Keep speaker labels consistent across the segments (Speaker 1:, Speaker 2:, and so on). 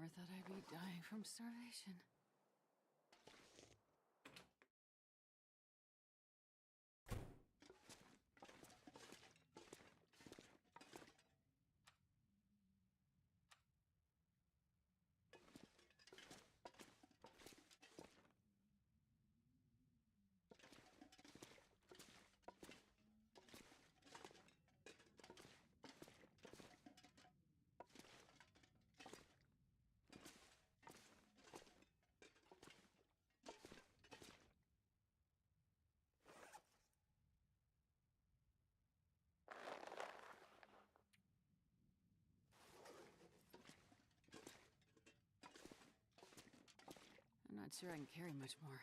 Speaker 1: Never thought I'd be dying from starvation. I'm not sure I can carry much more.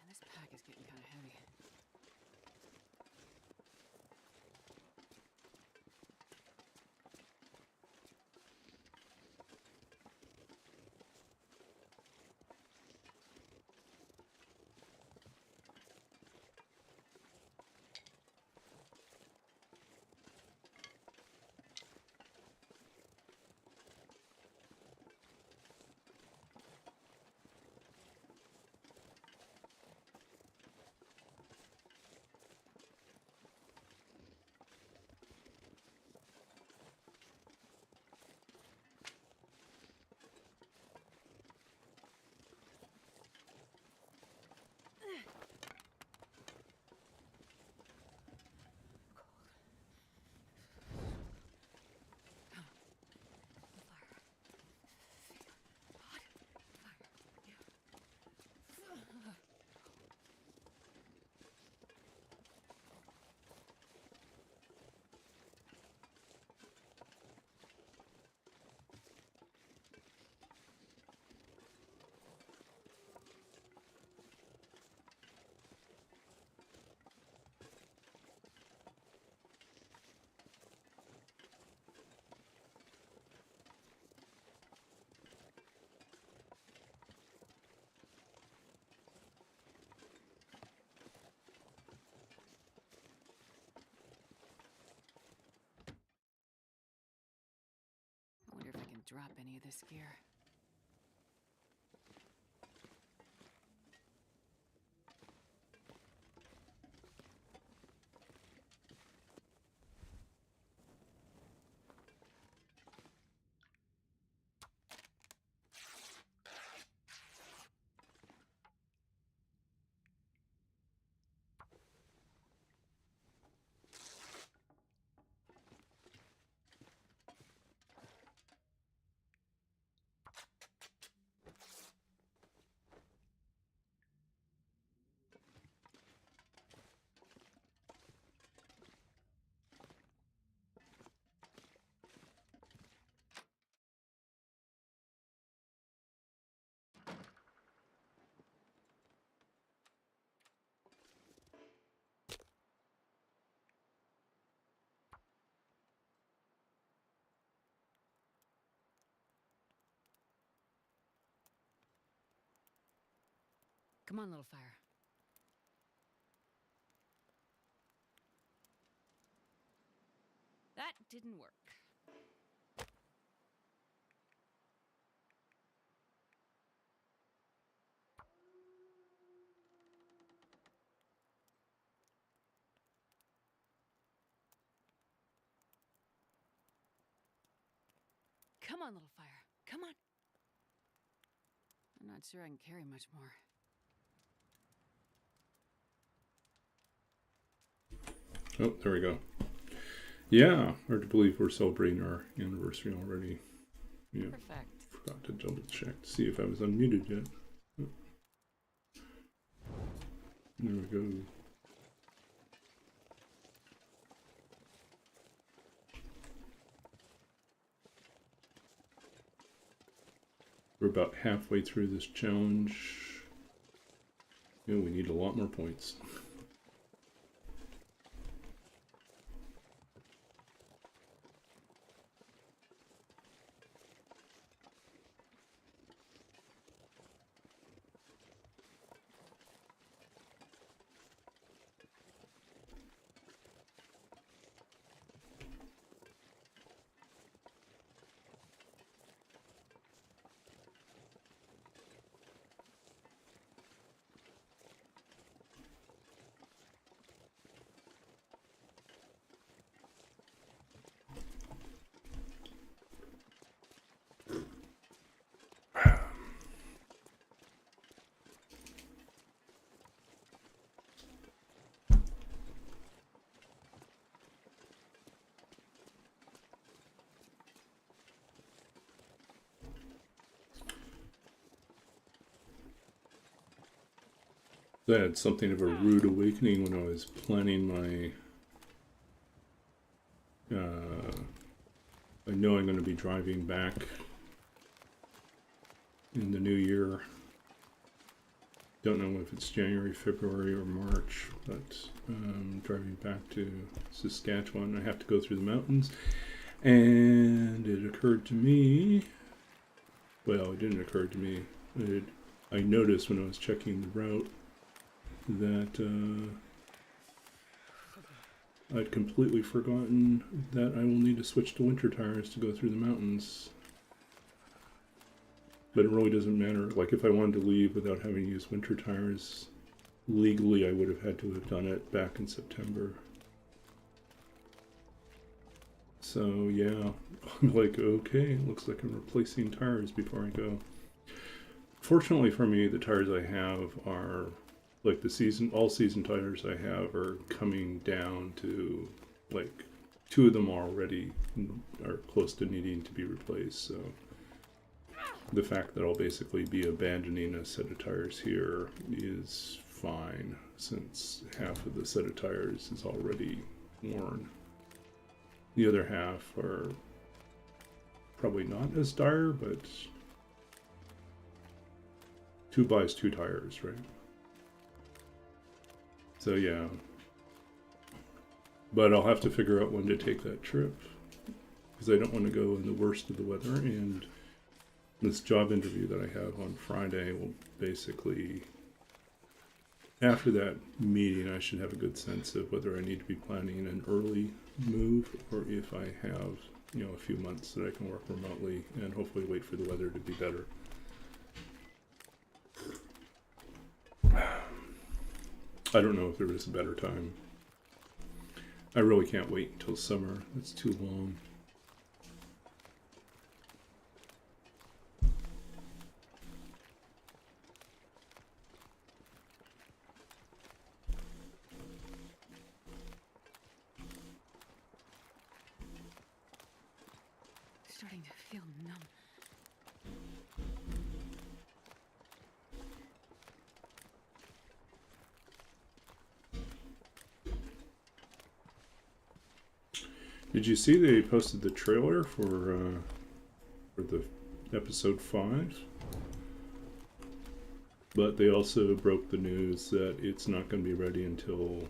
Speaker 1: This pack is getting kind of heavy. I wonder if I can drop any of this gear. Come on, little fire. That didn't work. Come on, little fire. Come on. I'm not sure I can carry much more.
Speaker 2: Oh, there we go. Yeah, hard to believe we're celebrating our anniversary already. Yeah,
Speaker 1: Perfect.
Speaker 2: forgot to double check to see if I was unmuted yet. Oh. There we go. We're about halfway through this challenge. Yeah, we need a lot more points. I had something of a rude awakening when I was planning my I know I'm going to be driving back in the new year. Don't know if it's January, February, or March, but driving back to Saskatchewan, I have to go through the mountains. And it occurred to me, well, it didn't occur to me. I noticed when I was checking the route that I'd completely forgotten that I will need to switch to winter tires to go through the mountains. But it really doesn't matter. Like, if I wanted to leave without having to use winter tires, legally I would have had to have done it back in September. So yeah, I'm like, okay, looks like I'm replacing tires before I go. Fortunately for me, the tires I have are like all season tires I have are coming down to, like, 2 of them already are close to needing to be replaced. So the fact that I'll basically be abandoning a set of tires here is fine, since half of the set of tires is already worn. The other half are probably not as dire, but 2 buys 2 tires, right? So yeah, but I'll have to figure out when to take that trip, because I don't want to go in the worst of the weather. And this job interview that I have on Friday will basically, after that meeting, I should have a good sense of whether I need to be planning an early move, or if I have, a few months that I can work remotely and hopefully wait for the weather to be better. I don't know if there is a better time. I really can't wait until summer. It's too long.
Speaker 1: Starting to feel numb.
Speaker 2: Did you see they posted the trailer for the episode 5? But they also broke the news that it's not going to be ready until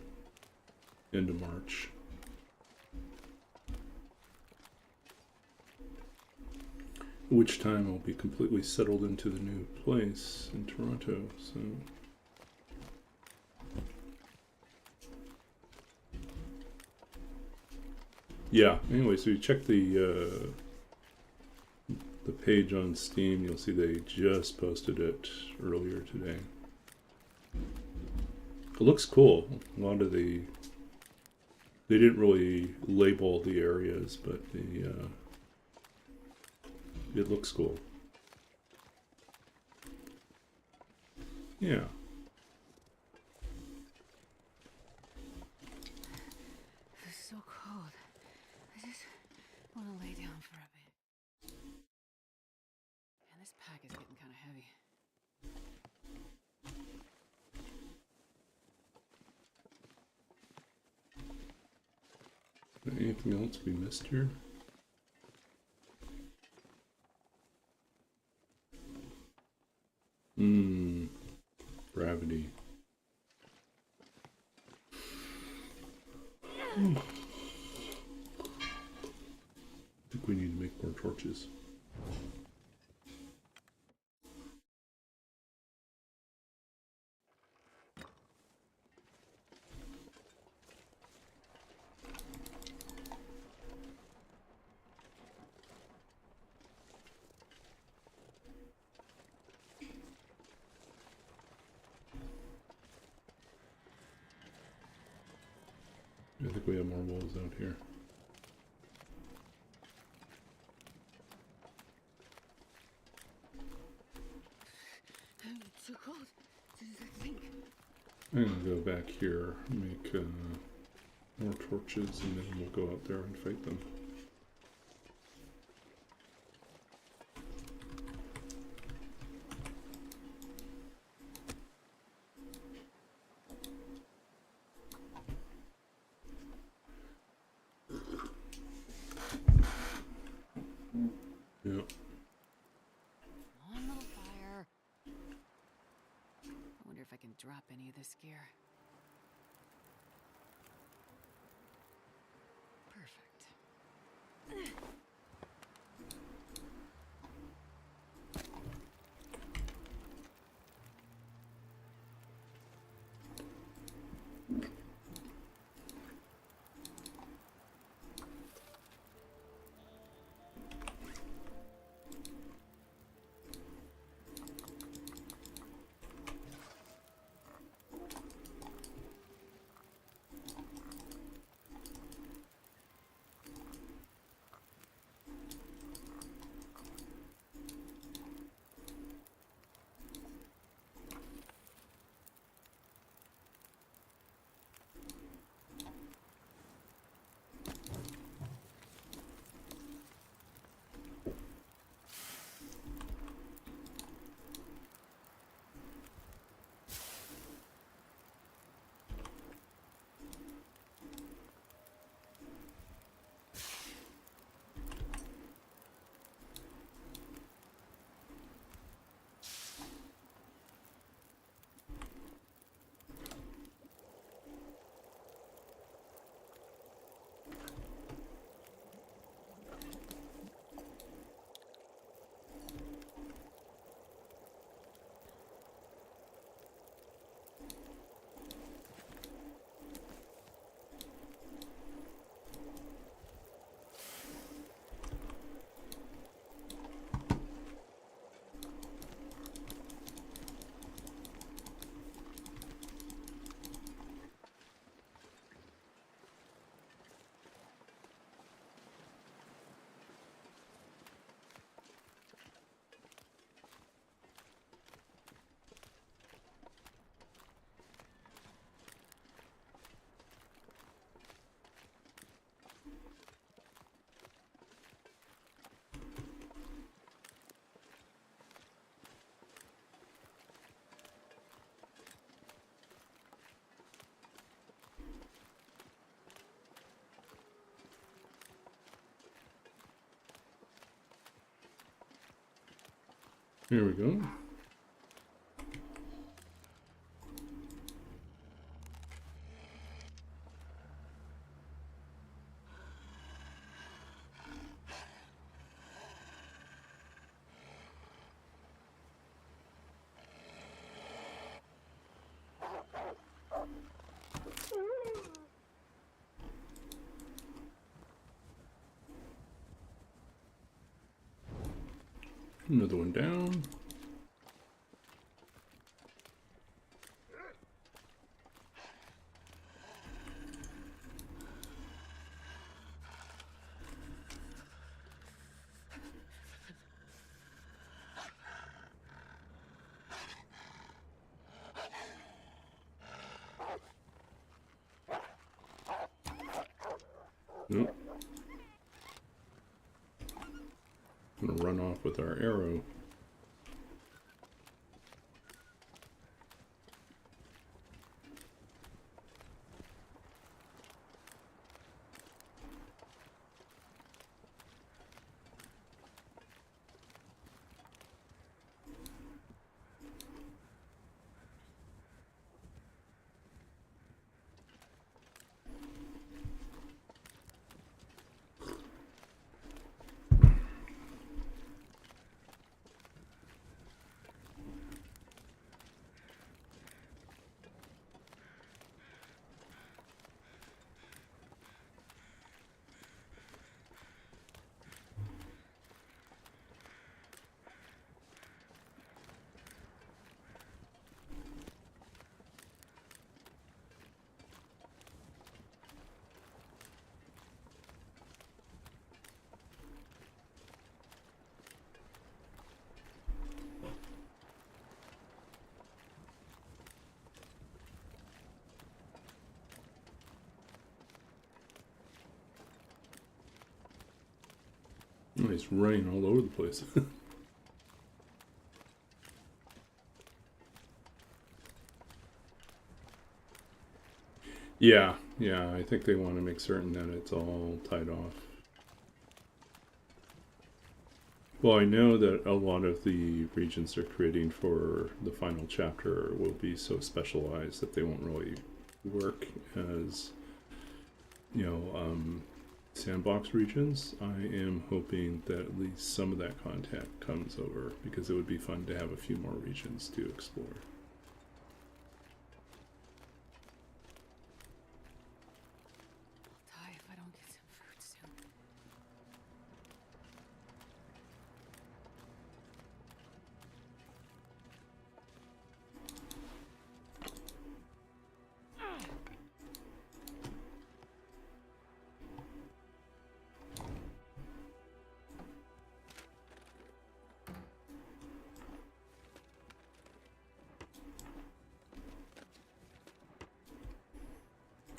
Speaker 2: end of March. Which time I'll be completely settled into the new place in Toronto. So Yeah. Anyway, so you check the page on Steam. You'll see they just posted it earlier today. It looks cool. A lot of they didn't really label the areas, but it looks cool. Yeah.
Speaker 1: It's so cold. I just want to lay down for a bit. And this pack is getting kind of heavy.
Speaker 2: Anything else we missed here? Gravity. I think we need to make more torches. I think we have more wolves out here.
Speaker 1: It's too cold to think.
Speaker 2: I'm gonna go back here, make more torches, and then we'll go out there and fight them. Yep.
Speaker 1: Come on, little fire. I wonder if I can drop any of this gear. Perfect.
Speaker 2: Here we go. Another one down. Nope. I'm gonna run off with our arrow. Oh, it's running all over the place. Yeah, I think they want to make certain that it's all tied off. Well, I know that a lot of the regions they're creating for the final chapter will be so specialized that they won't really work as, sandbox regions. I am hoping that at least some of that content comes over, because it would be fun to have a few more regions to explore.
Speaker 1: I'll die if I don't get some food soon.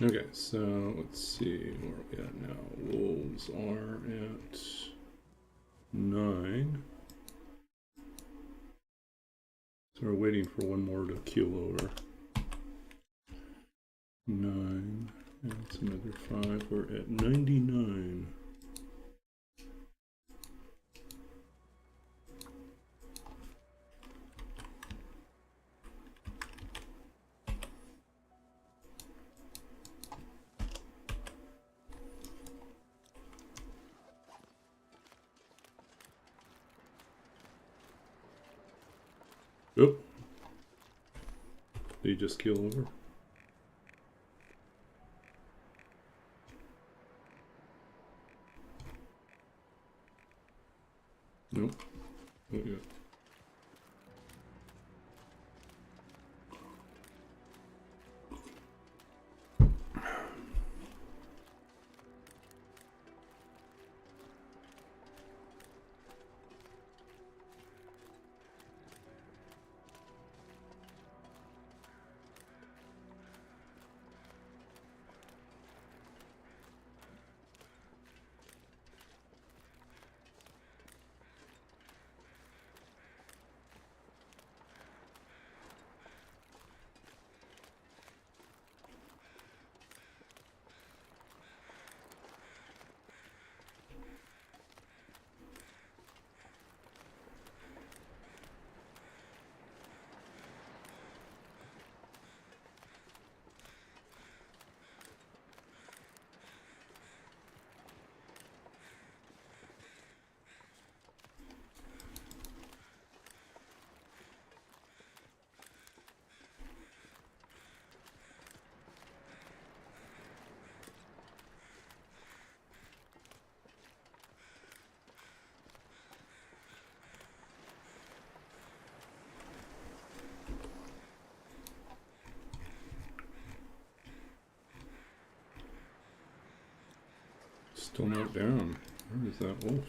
Speaker 2: Okay, so let's see where are we at now. Wolves are at 9. So we're waiting for one more to keel over. 9. That's another 5. We're at 99. Oh, did he just keel over? Nope. Oh, yeah. Still not down. Where is that wolf?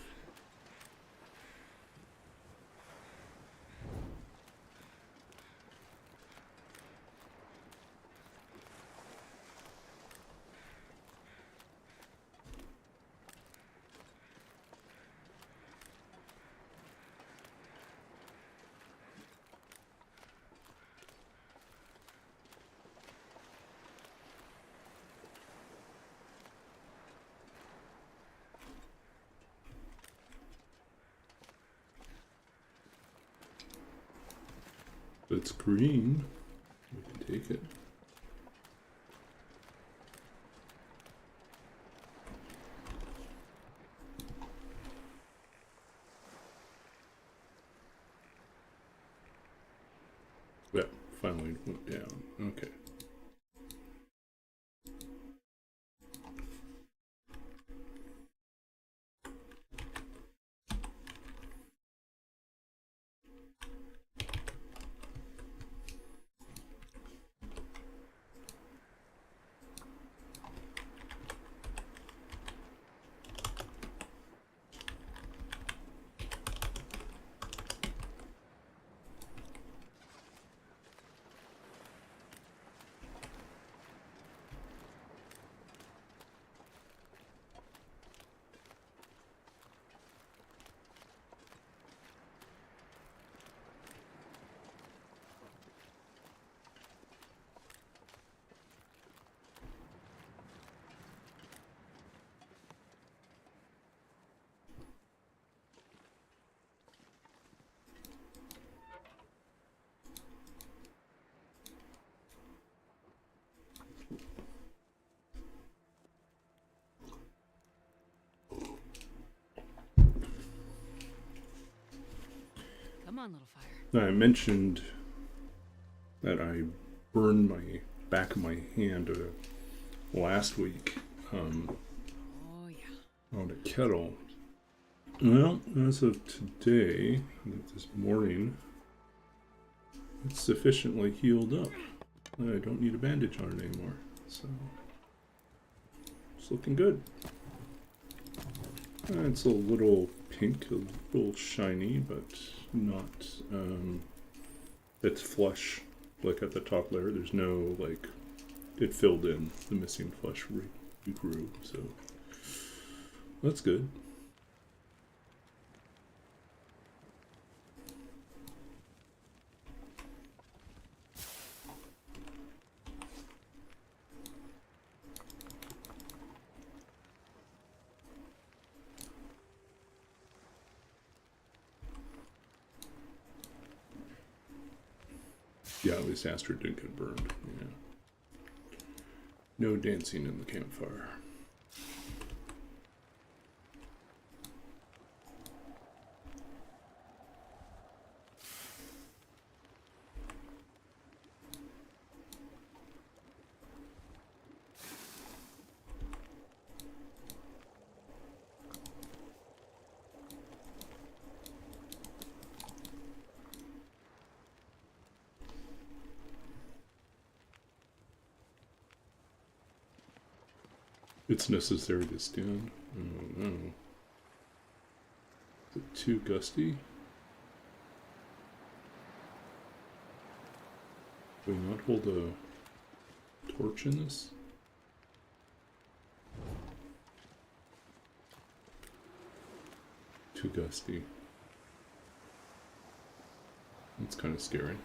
Speaker 2: It's green. We can take it. Yep, finally went down. Okay.
Speaker 1: Come on, little fire.
Speaker 2: I mentioned that I burned my back of my hand last week
Speaker 1: Oh, yeah.
Speaker 2: on a kettle. Well, as of today, this morning, it's sufficiently healed up. I don't need a bandage on it anymore, so it's looking good. It's a little pink, a little shiny, but not, it's flush, like at the top layer. There's no, like, it filled in, the missing flesh regrew, so that's good. Yeah, at least Astrid didn't get burned. Yeah. No dancing in the campfire. It's necessary to stand. Oh no. Is it too gusty? Do we not hold a torch in this? Too gusty. That's kind of scary.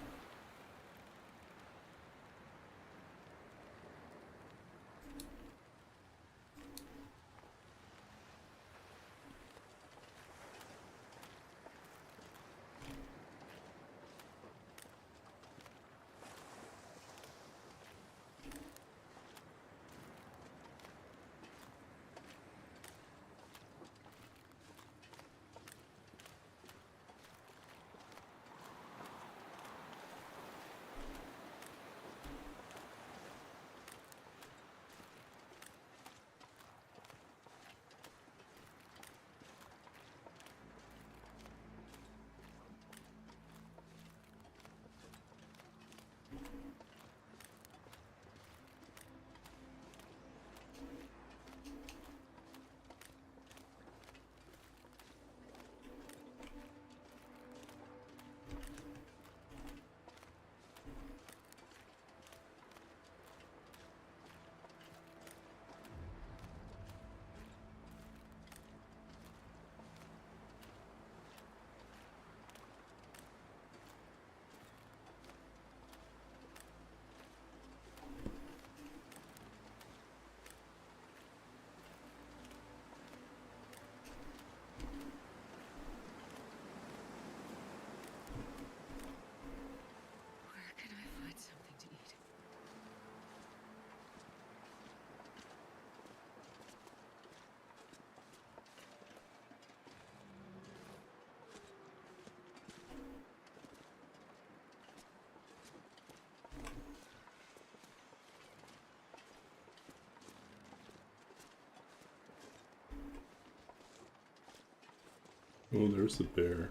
Speaker 2: Oh, there's the bear.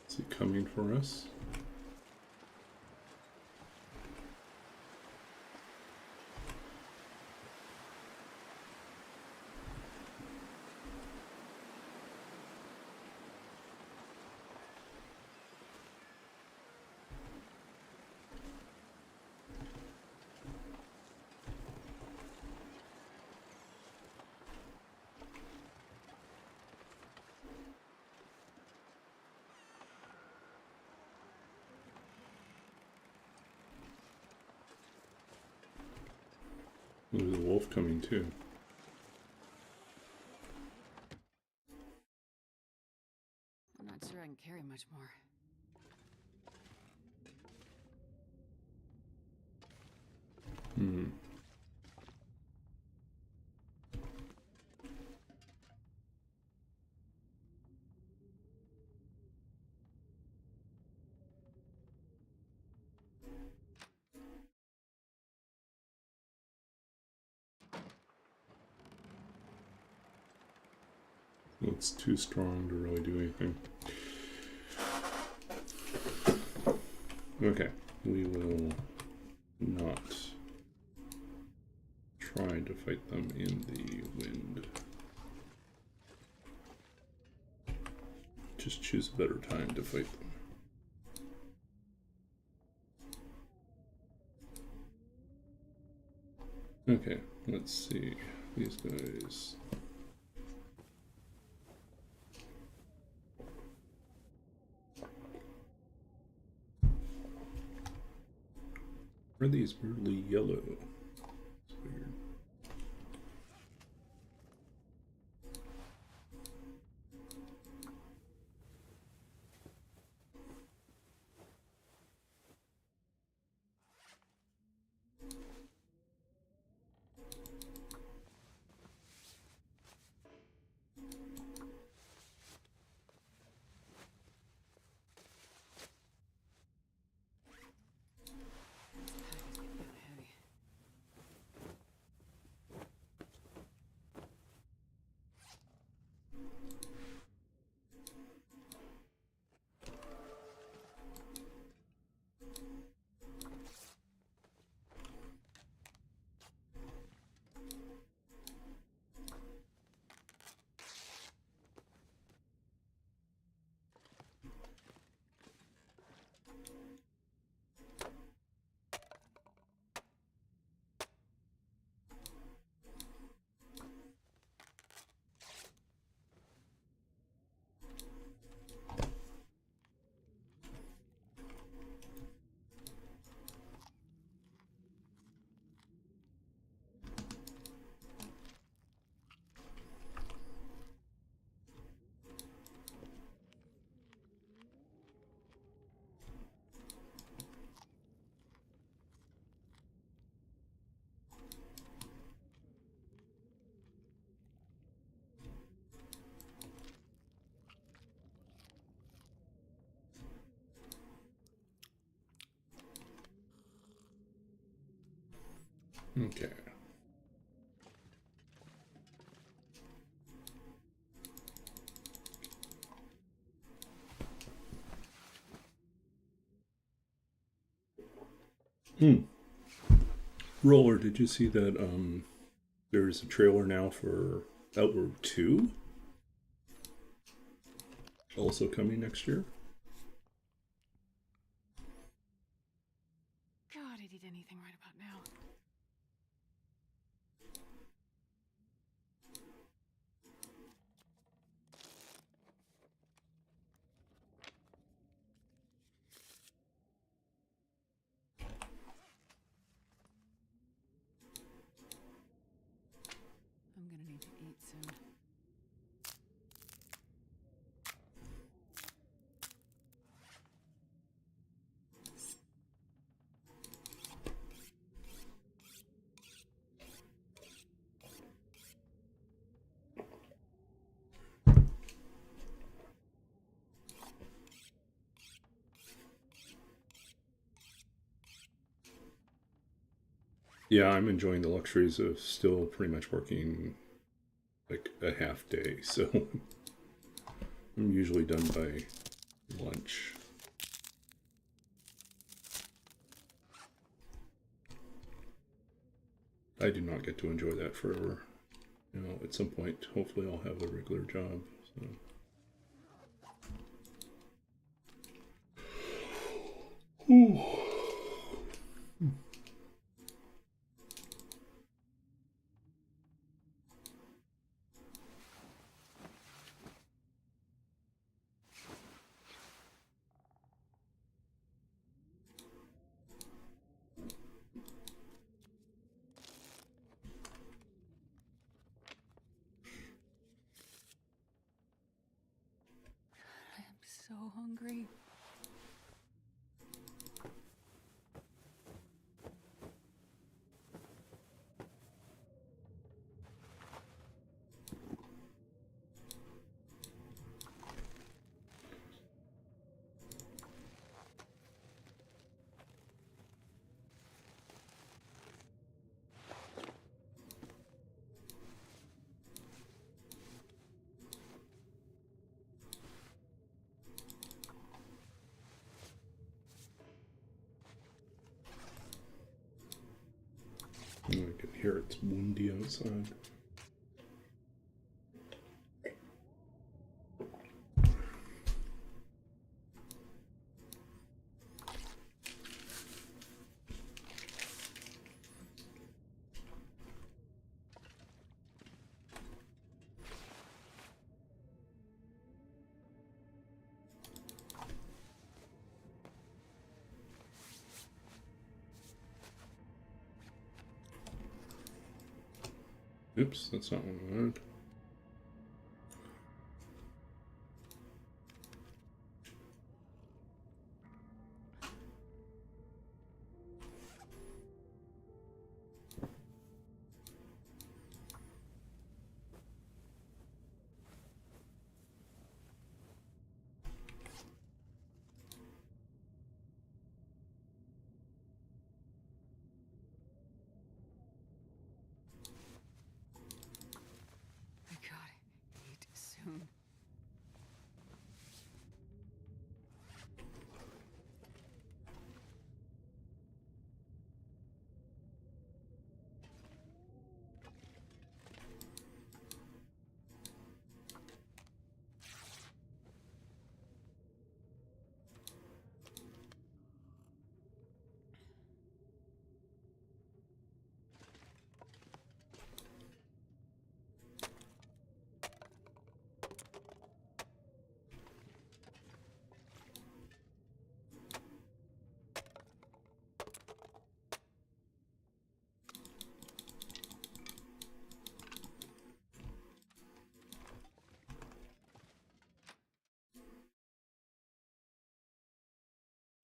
Speaker 2: Is he coming for us? There's a wolf coming too.
Speaker 1: I'm not sure I can carry much more.
Speaker 2: Hmm. It's too strong to really do anything. Okay, we will not try to fight them in the wind. Just choose a better time to fight them. Okay, let's see. These guys. Are these weirdly yellow? It's weird.
Speaker 1: Heavy.
Speaker 2: Okay. Roller, did you see that there's a trailer now for Outward 2? Also coming next year?
Speaker 1: God, I'd eat anything right about now. I'm gonna need to eat soon.
Speaker 2: Yeah, I'm enjoying the luxuries of still pretty much working like a half day, so I'm usually done by lunch. I do not get to enjoy that forever. You know, at some point, hopefully I'll have a regular job. So. Ooh.
Speaker 1: I'm so hungry.
Speaker 2: I can hear it's windy outside. Oops, that's not what I wanted.
Speaker 1: I gotta eat soon.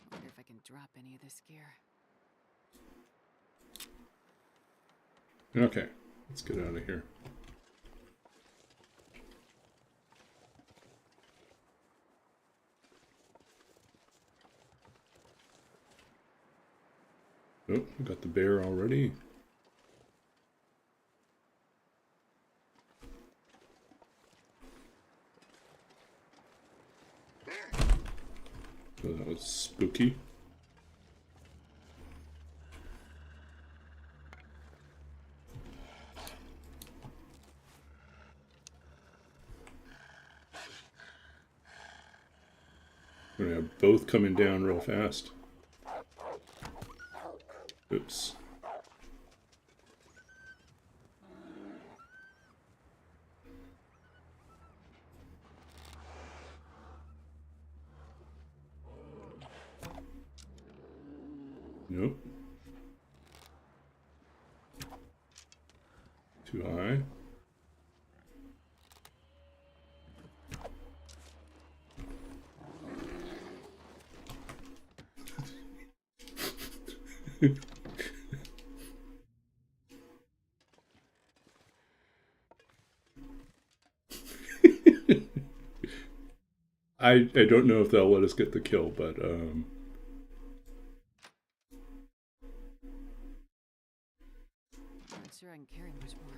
Speaker 1: Wonder if I can drop any of this gear.
Speaker 2: Okay, let's get out of here. Oh, we got the bear already. So that was spooky. We're gonna have both coming down real fast. Oops. Nope. Too high. I don't know if they'll let us get the kill, but
Speaker 1: sure I can carry much more.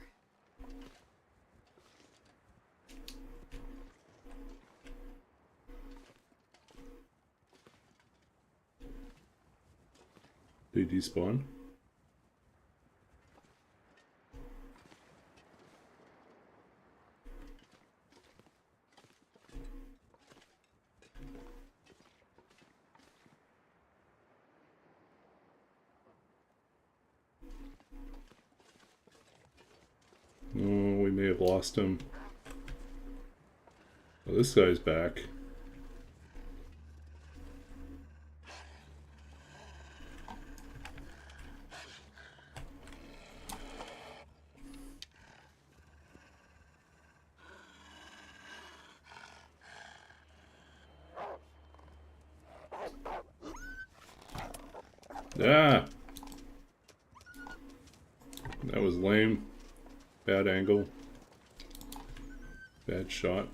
Speaker 2: They despawn? Oh, we may have lost him. Oh, this guy's back. Ah! That was lame. Bad angle. Bad shot.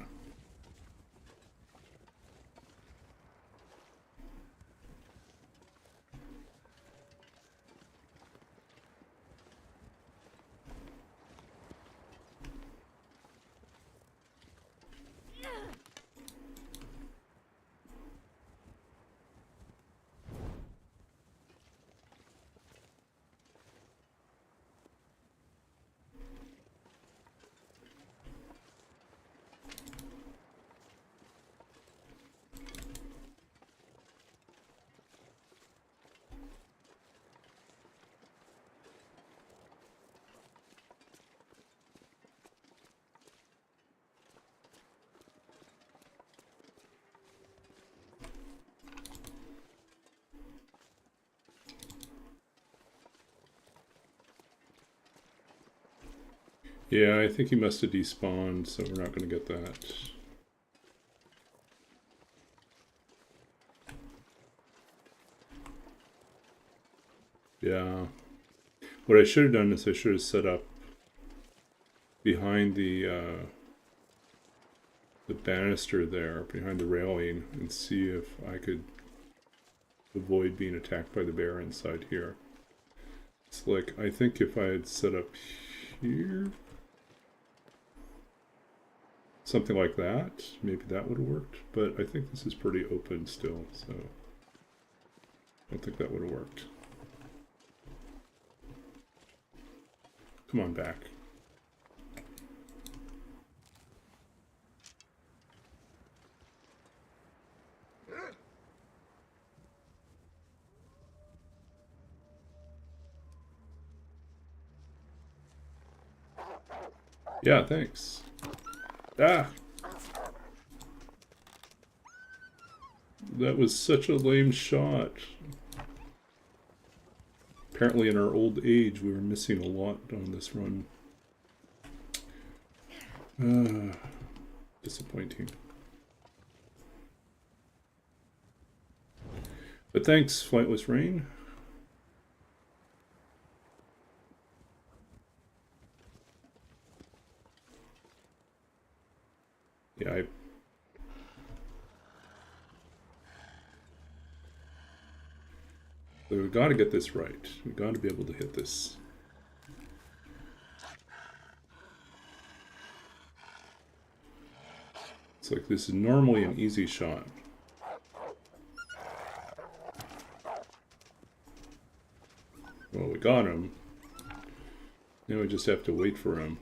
Speaker 2: Yeah, I think he must have despawned, so we're not going to get that. Yeah. What I should have done is I should have set up behind the banister there, behind the railing, and see if I could avoid being attacked by the bear inside here. It's like, I think if I had set up here, something like that, maybe that would have worked, but I think this is pretty open still, so I don't think that would have worked. Come on back. Yeah, thanks. Ah! That was such a lame shot. Apparently in our old age we were missing a lot on this run. Disappointing. But thanks, Flightless Rain. Yeah, So we've got to get this right. We've got to be able to hit this. It's like this is normally an easy shot. Well, we got him. Now we just have to wait for him.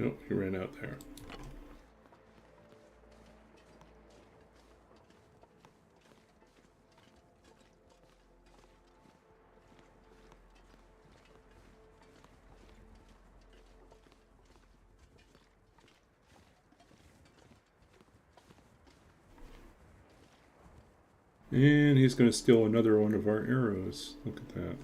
Speaker 2: Nope, he ran out there. And he's going to steal another one of our arrows. Look at that.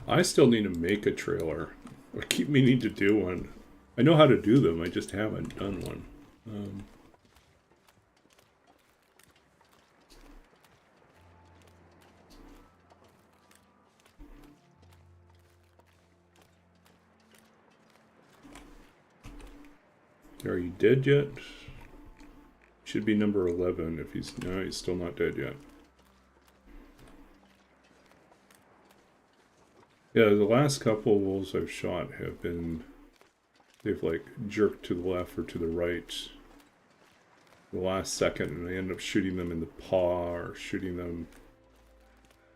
Speaker 2: I still need to make a trailer. I keep meaning to do one. I know how to do them, I just haven't done one. Are you dead yet? Should be number 11 if he's... No, he's still not dead yet. Yeah, the last couple of wolves I've shot have been... They've like jerked to the left or to the right the last second, and I end up shooting them in the paw or shooting them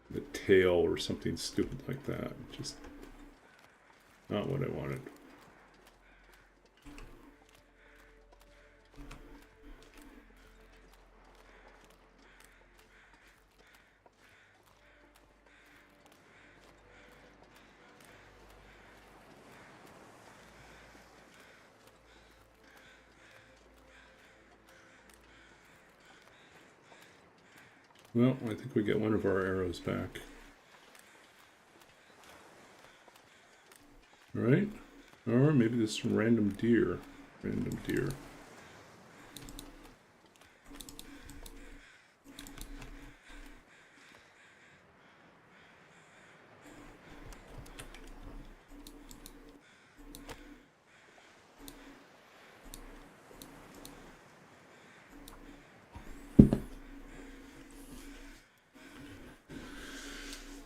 Speaker 2: in the tail or something stupid like that. Just not what I wanted. Well, I think we get one of our arrows back. Alright. Or maybe this random deer. Random deer.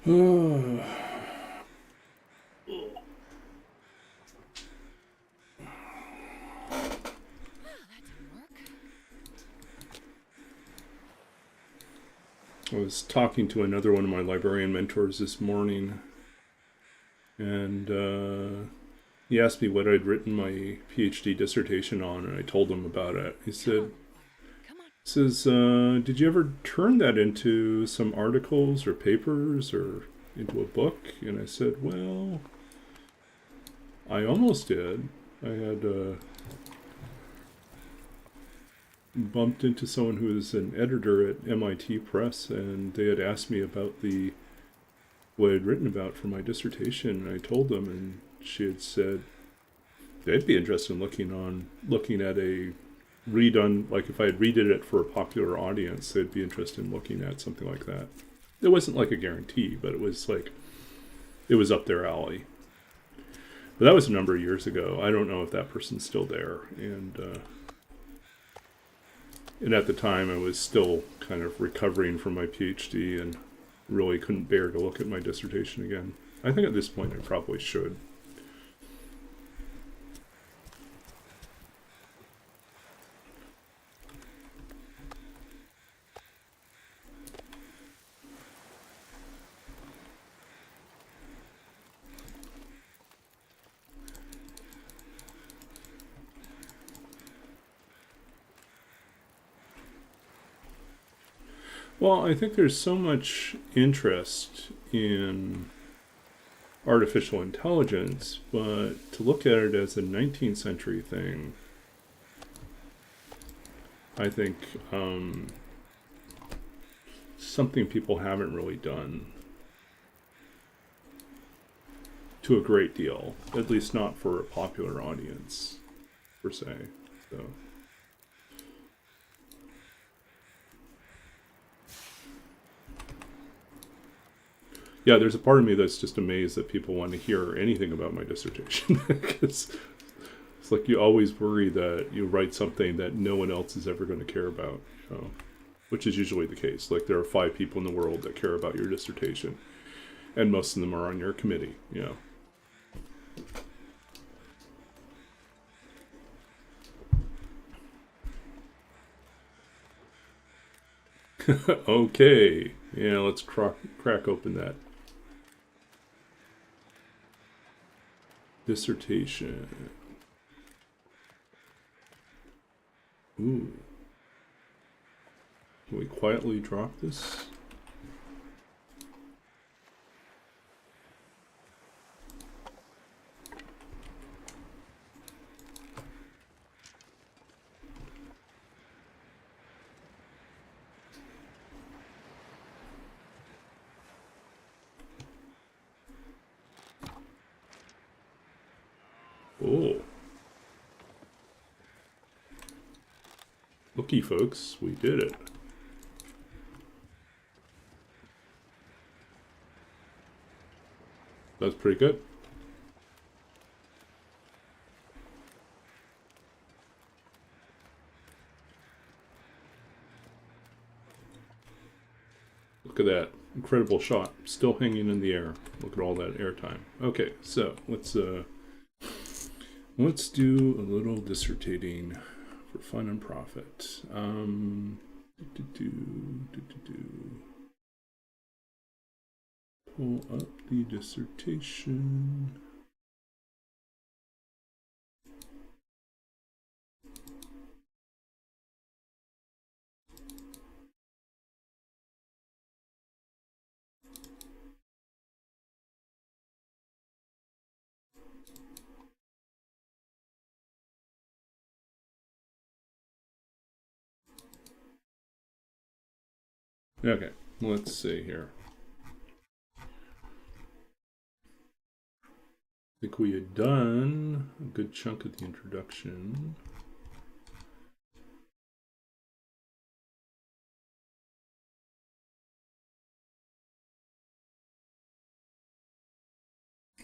Speaker 2: Oh. I was talking to another one of my librarian mentors this morning, and he asked me what I'd written my PhD dissertation on, and I told him about it. He said, did you ever turn that into some articles or papers or into a book? And I said, well, I almost did. I had bumped into someone who was an editor at MIT Press, and they had asked me about what I'd written about for my dissertation, and I told them, and she had said they'd be interested in looking at a redone, like if I had redid it for a popular audience, they'd be interested in looking at something like that. It wasn't like a guarantee, but it was like, it was up their alley. But that was a number of years ago. I don't know if that person's still there, and at the time I was still kind of recovering from my PhD and really couldn't bear to look at my dissertation again. I think at this point I probably should. Well, I think there's so much interest in artificial intelligence, but to look at it as a 19th century thing, I think something people haven't really done to a great deal, at least not for a popular audience, per se. So. Yeah, there's a part of me that's just amazed that people want to hear anything about my dissertation. Because it's like you always worry that you write something that no one else is ever going to care about, you know, which is usually the case. Like there are 5 people in the world that care about your dissertation, and most of them are on your committee, you know. Okay, yeah, let's crack open that dissertation. Ooh. Can we quietly drop this? Oh. Looky, folks, we did it. That's pretty good. Look at that. Incredible shot. Still hanging in the air. Look at all that air time. Okay, so let's do a little dissertating for fun and profit. Pull up the dissertation. Okay, let's see here. I think we had done a good chunk of the introduction.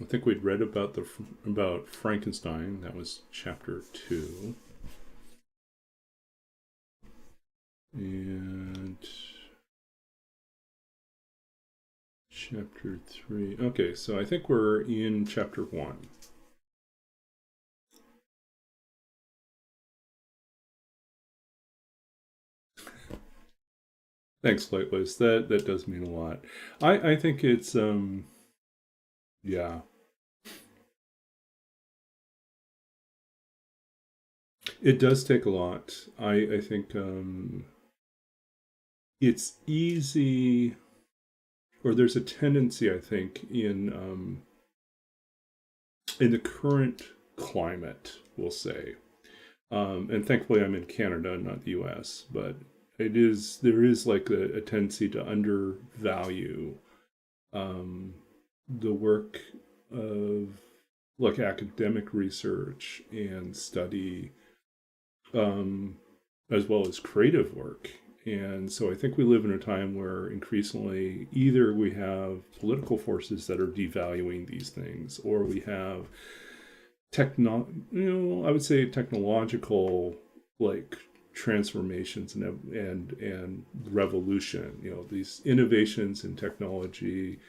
Speaker 2: I think we'd read about Frankenstein. That was chapter 2. And chapter 3. Okay, so I think we're in chapter 1. Thanks, Flightless. That does mean a lot. I think it's yeah. It does take a lot. I think it's easy, or there's a tendency, I think, in the current climate, we'll say, and thankfully I'm in Canada, not the U.S., but there is like a tendency to undervalue the work of like academic research and study, as well as creative work. And so I think we live in a time where increasingly either we have political forces that are devaluing these things, or we have I would say technological like transformations and revolution. These innovations in technology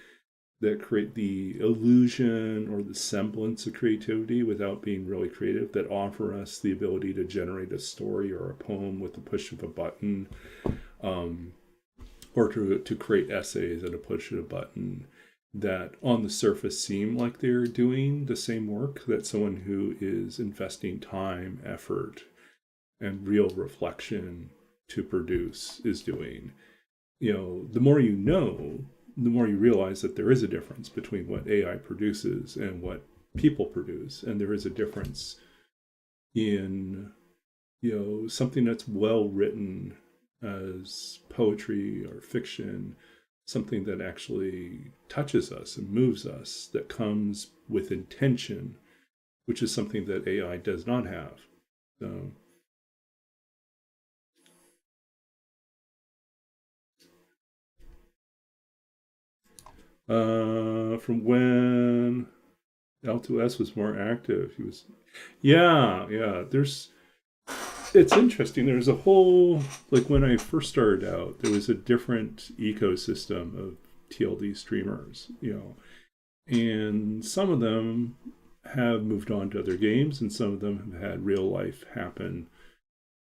Speaker 2: that create the illusion or the semblance of creativity without being really creative, that offer us the ability to generate a story or a poem with the push of a button, or to create essays at a push of a button, that on the surface seem like they're doing the same work that someone who is investing time, effort, and real reflection to produce is doing. The more you know, the more you realize that there is a difference between what AI produces and what people produce. And there is a difference in, something that's well written as poetry or fiction, something that actually touches us and moves us, that comes with intention, which is something that AI does not have. So, from when L2S was more active, he was, yeah. It's interesting. There's a whole, like when I first started out, there was a different ecosystem of TLD streamers, and some of them have moved on to other games, and some of them have had real life happen.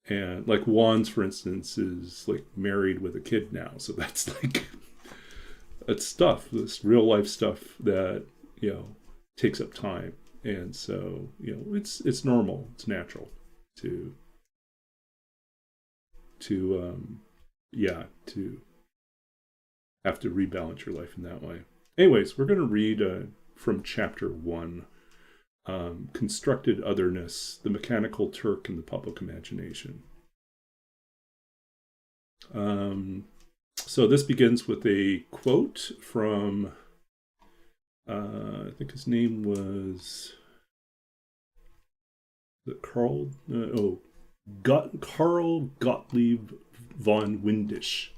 Speaker 2: And like Wands, for instance, is like married with a kid now, so that's like it's stuff, this real life stuff that takes up time, and so it's normal, it's natural to have to rebalance your life in that way. Anyways, we're going to read from chapter 1, Constructed Otherness, the Mechanical Turk and the Public Imagination. So this begins with a quote from, I think his name was Carl Gottlieb von Windisch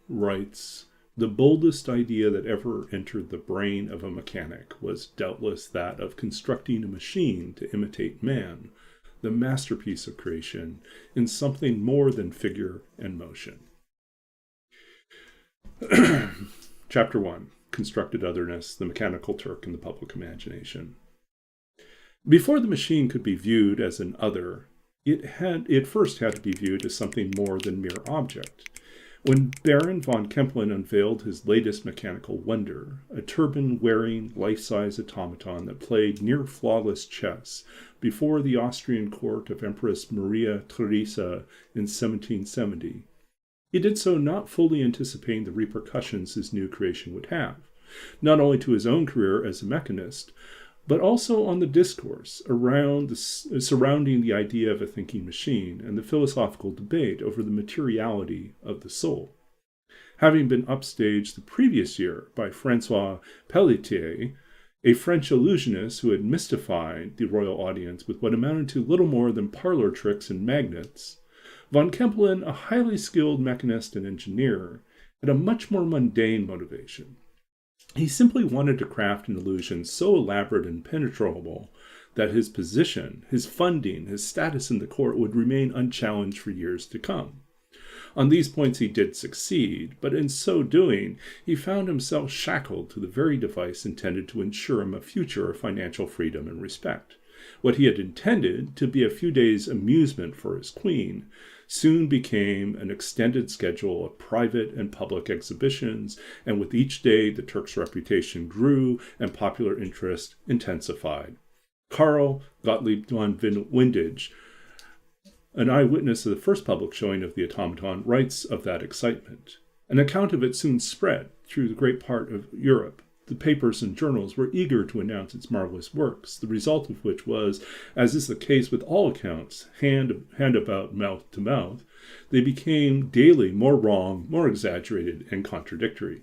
Speaker 2: writes, the boldest idea that ever entered the brain of a mechanic was doubtless that of constructing a machine to imitate man, the masterpiece of creation, in something more than figure and motion. Chapter 1, Constructed Otherness, the Mechanical Turk in the Public Imagination. Before the machine could be viewed as an other, it first had to be viewed as something more than mere object. When Baron von Kempelen unveiled his latest mechanical wonder, a turban-wearing, life-size automaton that played near-flawless chess before the Austrian court of Empress Maria Theresa in 1770, he did so not fully anticipating the repercussions his new creation would have, not only to his own career as a mechanist, but also on the discourse surrounding the idea of a thinking machine and the philosophical debate over the materiality of the soul. Having been upstaged the previous year by Francois Pelletier, a French illusionist who had mystified the royal audience with what amounted to little more than parlor tricks and magnets, von Kempelen, a highly skilled mechanist and engineer, had a much more mundane motivation. He simply wanted to craft an illusion so elaborate and penetrable that his position, his funding, his status in the court would remain unchallenged for years to come. On these points he did succeed, but in so doing, he found himself shackled to the very device intended to ensure him a future of financial freedom and respect. What he had intended to be a few days' amusement for his queen soon became an extended schedule of private and public exhibitions, and with each day the Turk's reputation grew and popular interest intensified. Carl Gottlieb von Windisch, an eyewitness of the first public showing of the automaton, writes of that excitement. An account of it soon spread through the great part of Europe. The papers and journals were eager to announce its marvelous works, the result of which was, as is the case with all accounts, hand about, mouth to mouth. They became daily more wrong, more exaggerated, and contradictory.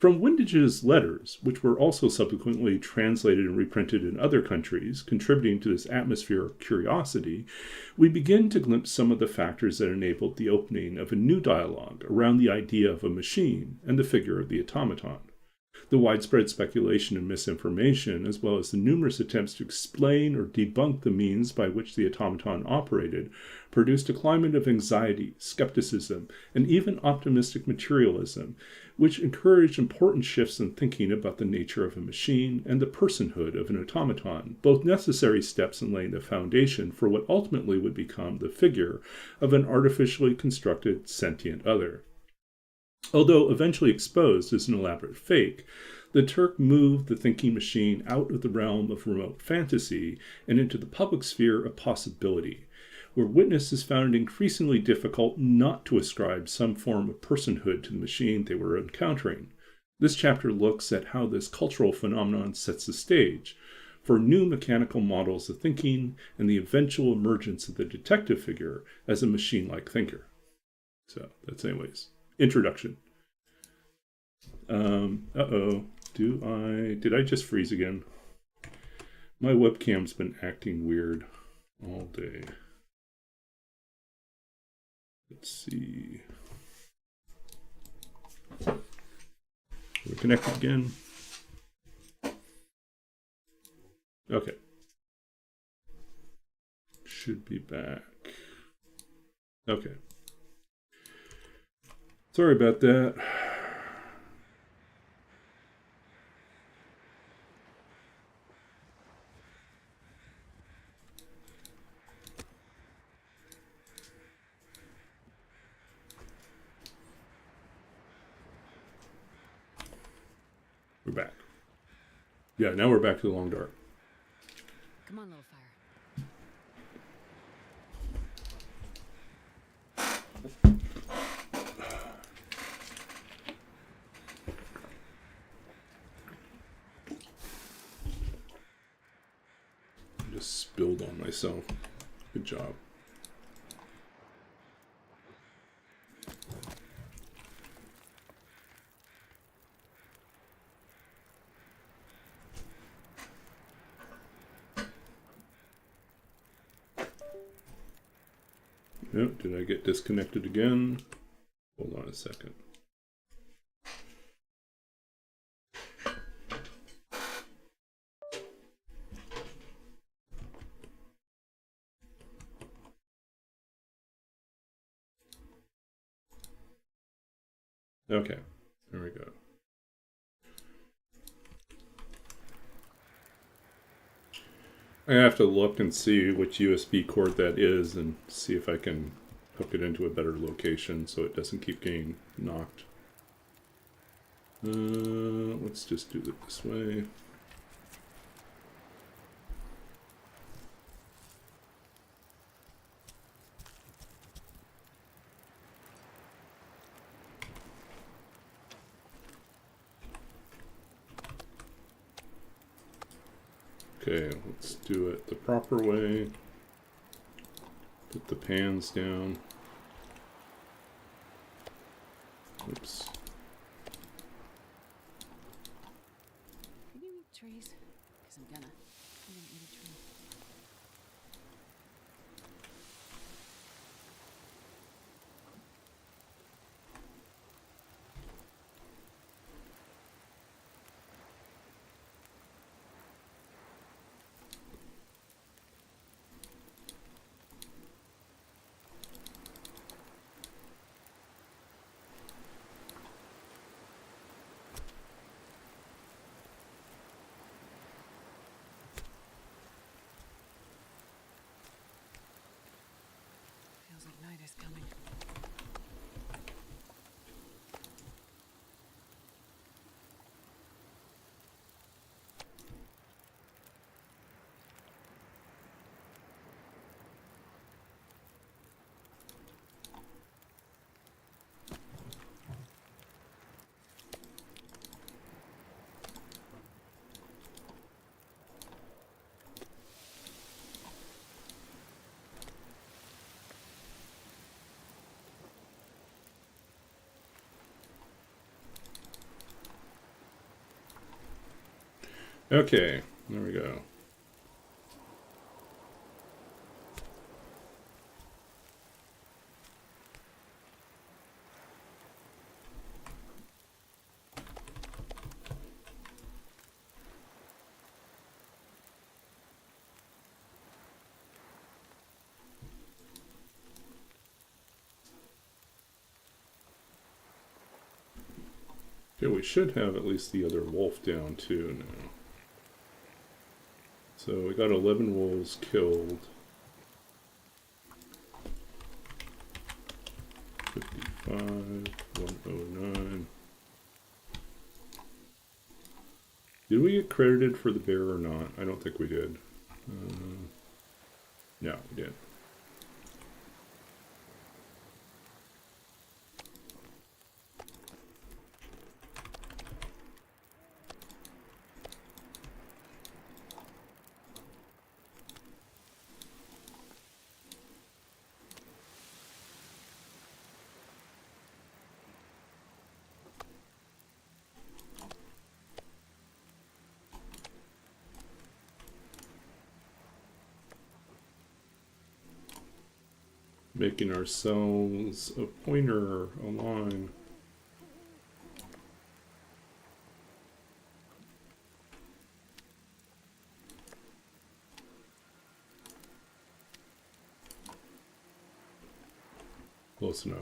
Speaker 2: From Windisch's letters, which were also subsequently translated and reprinted in other countries, contributing to this atmosphere of curiosity, we begin to glimpse some of the factors that enabled the opening of a new dialogue around the idea of a machine and the figure of the automaton. The widespread speculation and misinformation, as well as the numerous attempts to explain or debunk the means by which the automaton operated, produced a climate of anxiety, skepticism, and even optimistic materialism, which encouraged important shifts in thinking about the nature of a machine and the personhood of an automaton, both necessary steps in laying the foundation for what ultimately would become the figure of an artificially constructed sentient other. Although eventually exposed as an elaborate fake, the Turk moved the thinking machine out of the realm of remote fantasy and into the public sphere of possibility, where witnesses found it increasingly difficult not to ascribe some form of personhood to the machine they were encountering. This chapter looks at how this cultural phenomenon sets the stage for new mechanical models of thinking and the eventual emergence of the detective figure as a machine-like thinker. So that's anyways. Introduction. Did I just freeze again? My webcam's been acting weird all day. Let's see. We're connected again. Okay. Should be back. Okay. Sorry about that. We're back. Yeah, now we're back to the long dark.
Speaker 1: Come on, little fire.
Speaker 2: I just spilled on myself. Good job. Yep, did I get disconnected again? Hold on a second. Okay, there we go. I have to look and see which USB cord that is and see if I can hook it into a better location so it doesn't keep getting knocked. Let's just do it this way. Okay, let's do it the proper way. Put the pans down. Oops.
Speaker 1: Can you eat trees? Because I'm gonna eat a tree. Feels like night is coming.
Speaker 2: Okay, there we go. Okay, we should have at least the other wolf down too now. So we got 11 wolves killed. 55, 109. Did we get credited for the bear or not? I don't think we did. No, we did. Making ourselves a pointer, a line. Close enough.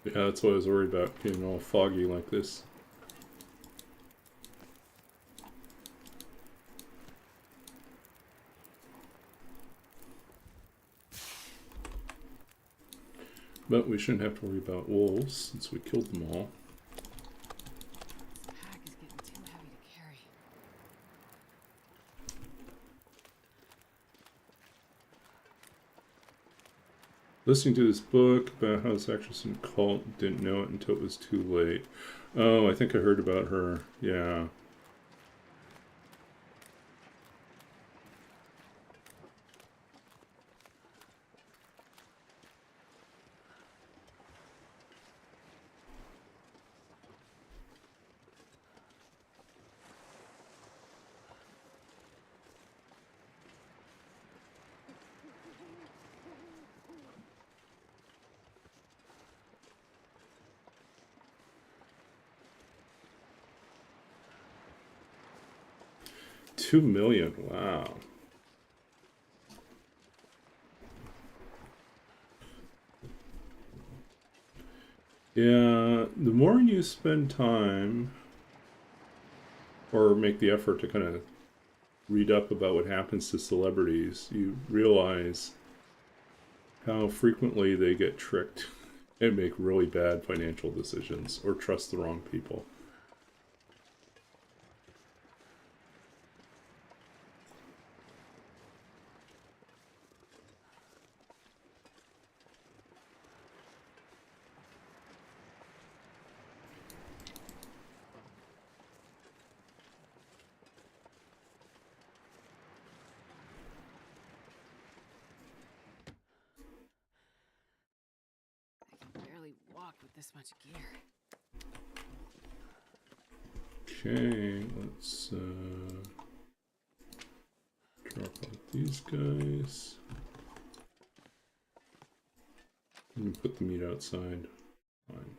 Speaker 2: Yeah, that's what I was worried about, getting all foggy like this. But we shouldn't have to worry about wolves since we killed them all.
Speaker 1: This pack is getting too heavy to carry.
Speaker 2: Listening to this book about how this actress in Cult didn't know it until it was too late. Oh, I think I heard about her. Yeah. $2 million. Wow. Yeah, the more you spend time or make the effort to kind of read up about what happens to celebrities, you realize how frequently they get tricked and make really bad financial decisions or trust the wrong people.
Speaker 1: I can barely walk with this much gear.
Speaker 2: Okay, let's drop out these guys. And put the meat outside. Fine.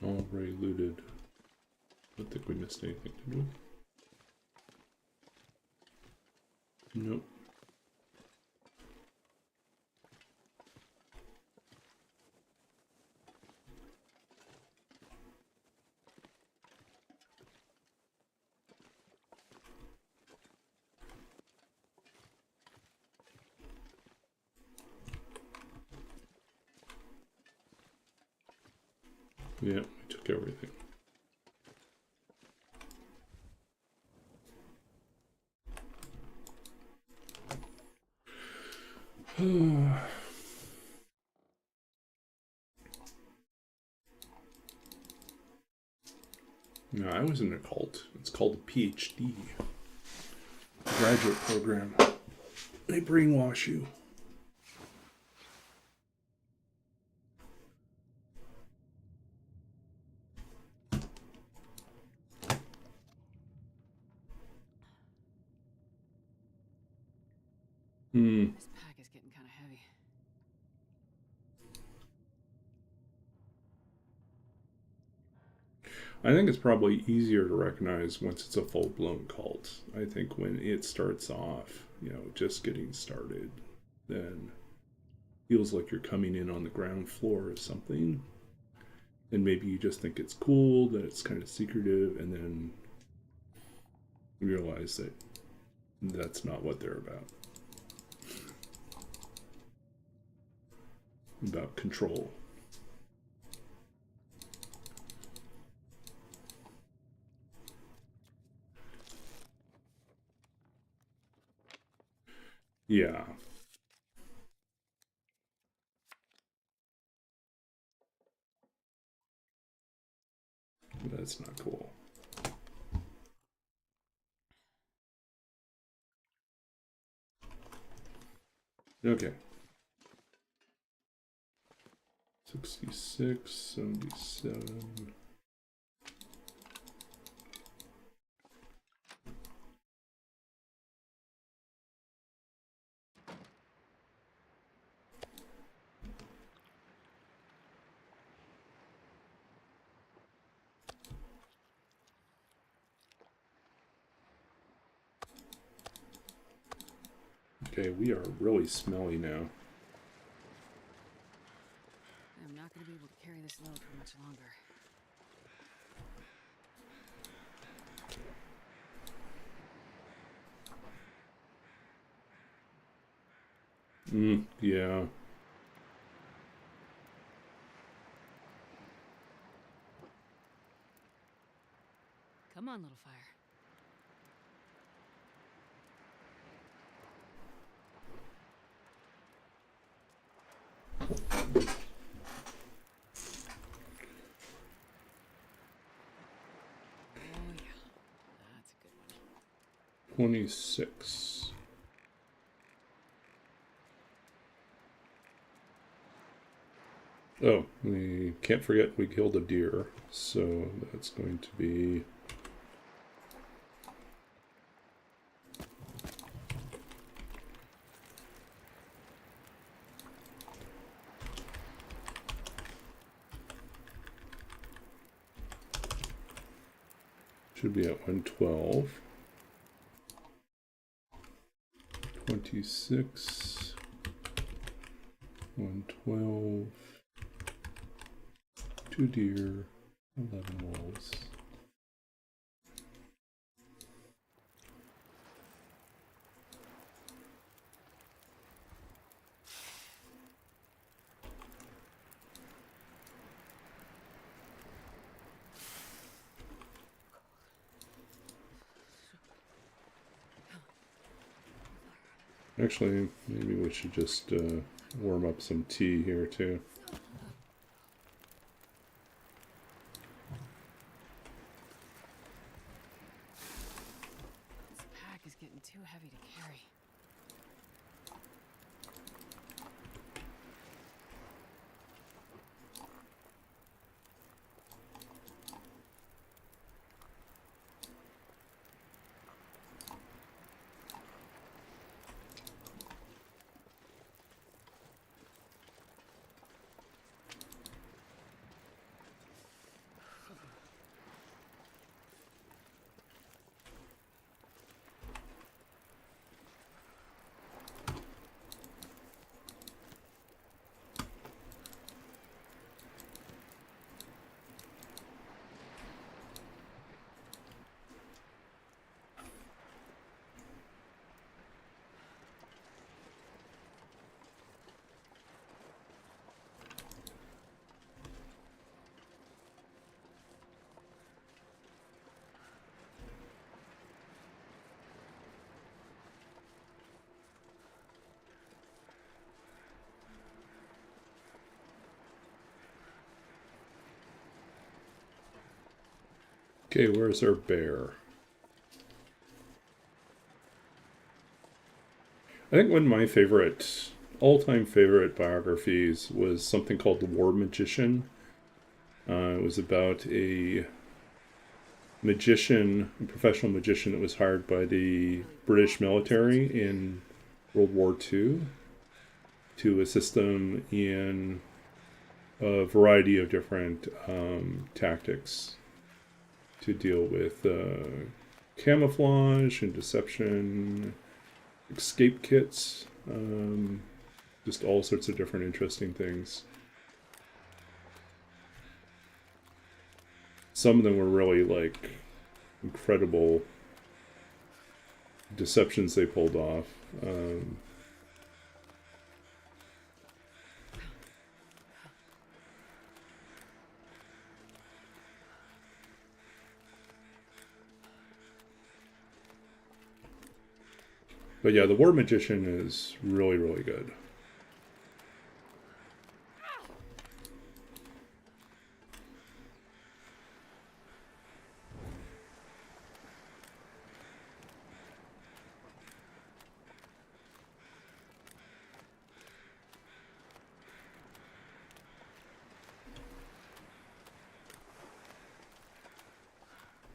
Speaker 2: Already looted. I don't think we missed anything, did we? Nope. Yeah, we took everything. No, I was in a cult. It's called a PhD. Graduate program. They brainwash you.
Speaker 1: This pack is getting kind of heavy.
Speaker 2: I think it's probably easier to recognize once it's a full-blown cult. I think when it starts off, just getting started, then feels like you're coming in on the ground floor of something. And maybe you just think it's cool, that it's kind of secretive, and then you realize that that's not what they're about. About control. Yeah. That's not cool. Okay. 66, 77. Okay, we are really smelly now.
Speaker 1: I'm not going to be able to carry this load for much longer.
Speaker 2: Yeah.
Speaker 1: Come on, little fire. Oh, yeah. That's a good one.
Speaker 2: 26. Oh, we can't forget we killed a deer, so that's going to be... Should be at 112. 26. 112. 2 deer. 11 wolves. Actually, maybe we should just warm up some tea here too.
Speaker 1: This pack is getting too heavy to carry.
Speaker 2: Okay, where's our bear? I think one of my favorite, all-time favorite biographies was something called The War Magician. It was about a magician, a professional magician that was hired by the British military in World War II to assist them in a variety of different tactics to deal with camouflage and deception, escape kits, just all sorts of different interesting things. Some of them were really like incredible deceptions they pulled off. But yeah, The War Magician is really, really good.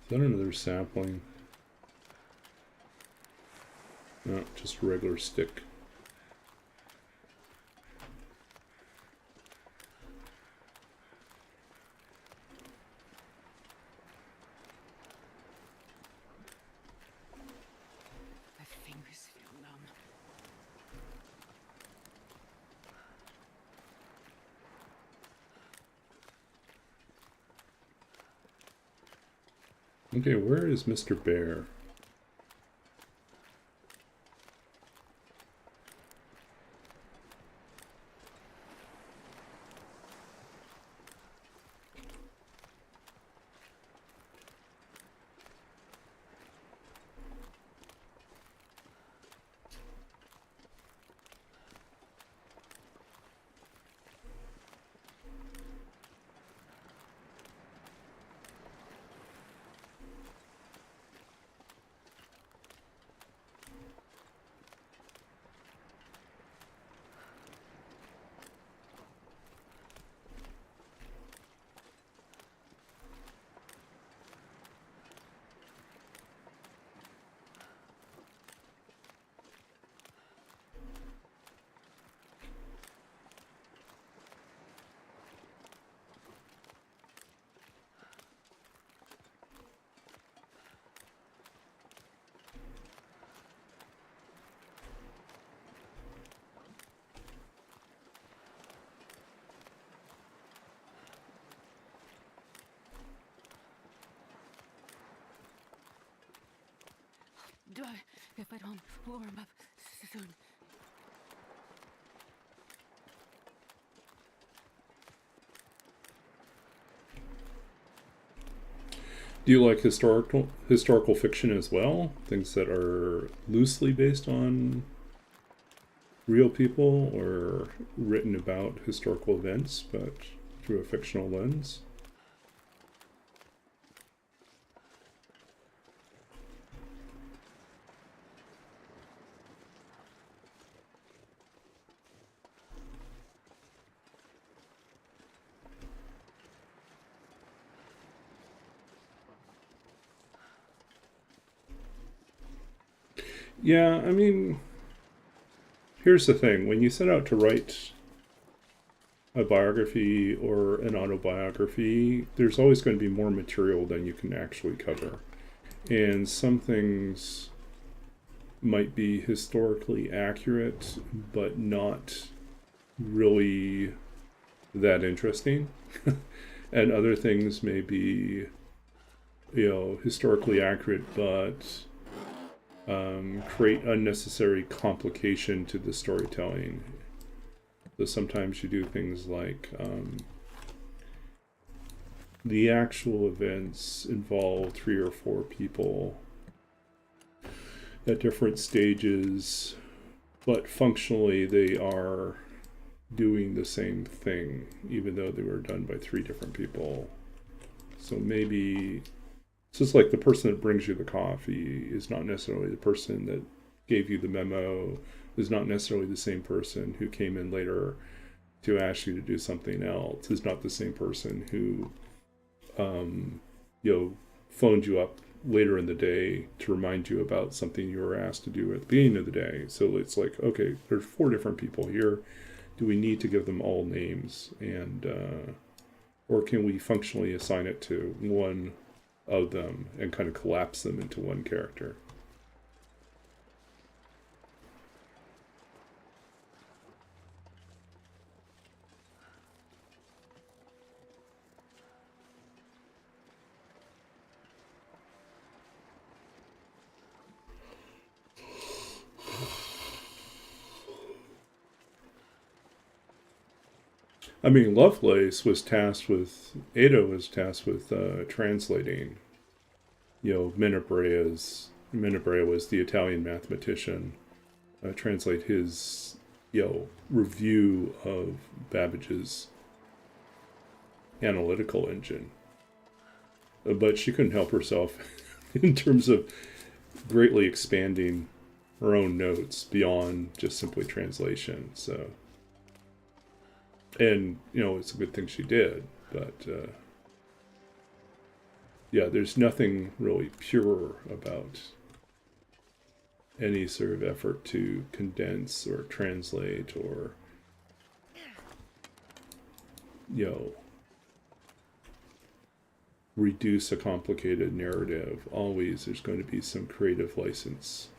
Speaker 2: Is that another sapling? No, just a regular stick.
Speaker 1: My fingers feel numb.
Speaker 2: Okay, where is Mr. Bear?
Speaker 1: Do I get back home? Warm up soon.
Speaker 2: Do you like historical fiction as well? Things that are loosely based on real people or written about historical events, but through a fictional lens? Yeah, I mean, here's the thing. When you set out to write a biography or an autobiography, there's always going to be more material than you can actually cover. And some things might be historically accurate, but not really that interesting. And other things may be, historically accurate, but create unnecessary complication to the storytelling. So sometimes you do things like the actual events involve 3 or 4 people at different stages, but functionally they are doing the same thing, even though they were done by 3 different people. So maybe it's just like the person that brings you the coffee is not necessarily the person that gave you the memo, is not necessarily the same person who came in later to ask you to do something else, is not the same person who phoned you up later in the day to remind you about something you were asked to do at the beginning of the day. So it's like, okay, there's 4 different people here. Do we need to give them all names? And or can we functionally assign it to one of them and kind of collapse them into one character? I mean, Lovelace was tasked with, Ada was tasked with translating, Menabrea was the Italian mathematician, translate his, review of Babbage's analytical engine. But she couldn't help herself in terms of greatly expanding her own notes beyond just simply translation. So, and it's a good thing she did, but yeah, there's nothing really pure about any sort of effort to condense or translate or reduce a complicated narrative. Always there's going to be some creative license.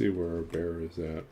Speaker 2: see where a bear is at.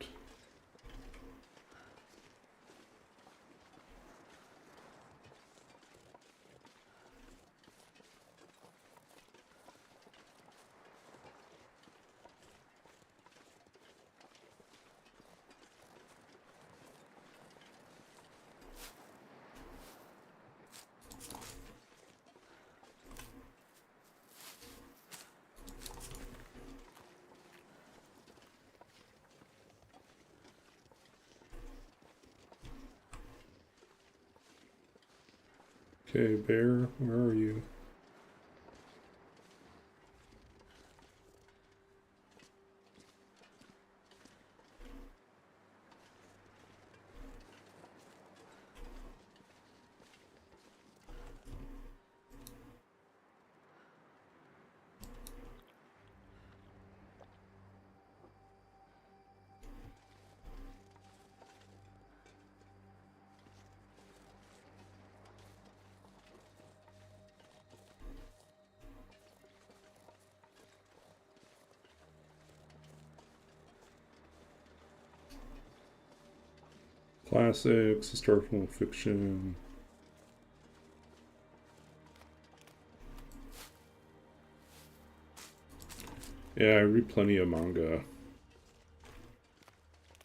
Speaker 2: Okay, bear, where are you? Classics, historical fiction. Yeah, I read plenty of manga.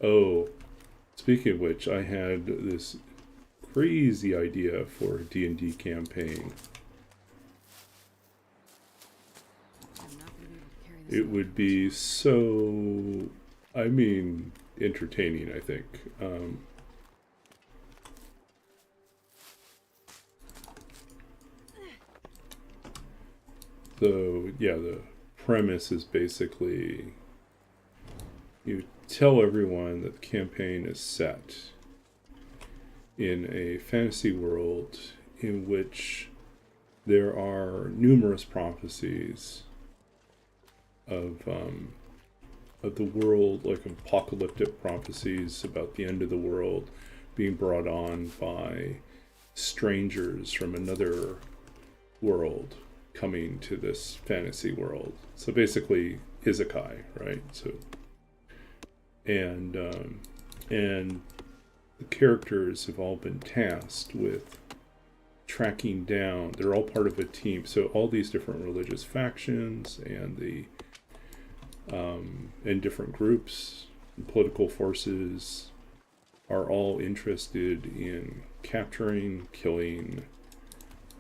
Speaker 2: Oh, speaking of which, I had this crazy idea for a D&D campaign.
Speaker 1: I'm not gonna be able to carry this
Speaker 2: It
Speaker 1: load.
Speaker 2: would be so, I mean, entertaining, I think. So, yeah, the premise is basically you tell everyone that the campaign is set in a fantasy world in which there are numerous prophecies of the world, like apocalyptic prophecies about the end of the world being brought on by strangers from another world coming to this fantasy world. So basically isekai, right? So and the characters have all been tasked with tracking down, they're all part of a team, so all these different religious factions and the and different groups and political forces are all interested in capturing, killing,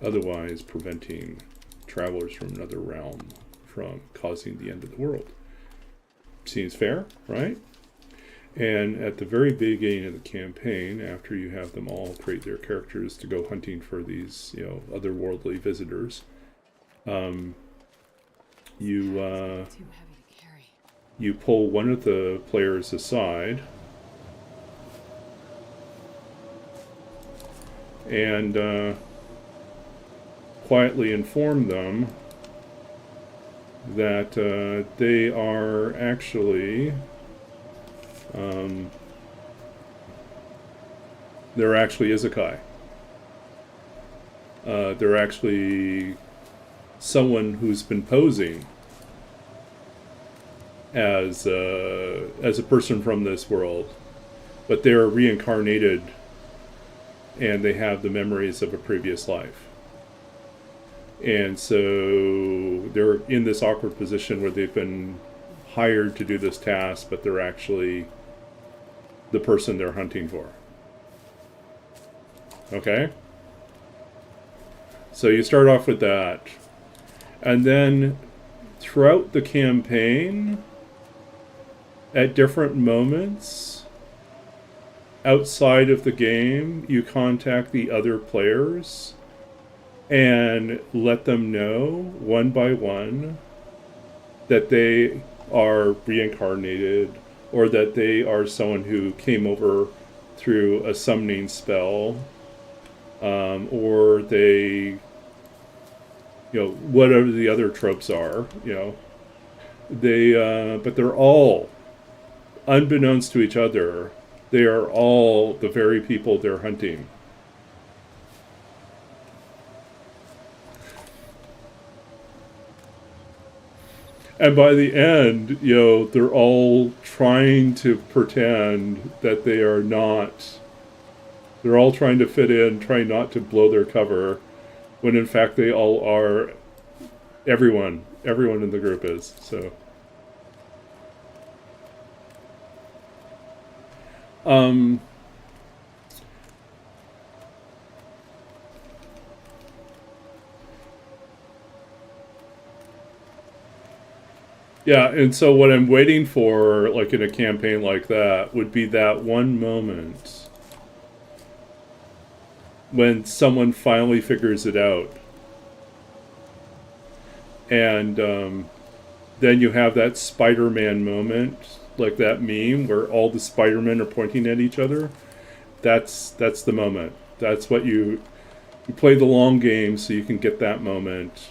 Speaker 2: otherwise preventing travelers from another realm from causing the end of the world. Seems fair, right? And at the very beginning of the campaign, after you have them all create their characters to go hunting for these, otherworldly visitors,
Speaker 1: Too
Speaker 2: you
Speaker 1: heavy to carry.
Speaker 2: you pull one of the players aside and quietly inform them that they are actually they're actually isekai. They're actually someone who's been posing as a person from this world, but they're reincarnated and they have the memories of a previous life. And so they're in this awkward position where they've been hired to do this task, but they're actually the person they're hunting for. Okay? So you start off with that. And then throughout the campaign, at different moments outside of the game, you contact the other players and let them know one by one that they are reincarnated, or that they are someone who came over through a summoning spell, or they, whatever the other tropes are, they, but they're all, unbeknownst to each other, they are all the very people they're hunting. And by the end, you know, they're all trying to pretend that they are not. They're all trying to fit in, trying not to blow their cover, when in fact they all are. Everyone in the group is. So, um, yeah, and so what I'm waiting for, like in a campaign like that, would be that one moment when someone finally figures it out. And then you have that Spider-Man moment, like that meme where all the Spider-Men are pointing at each other. That's the moment. That's what you play the long game so you can get that moment.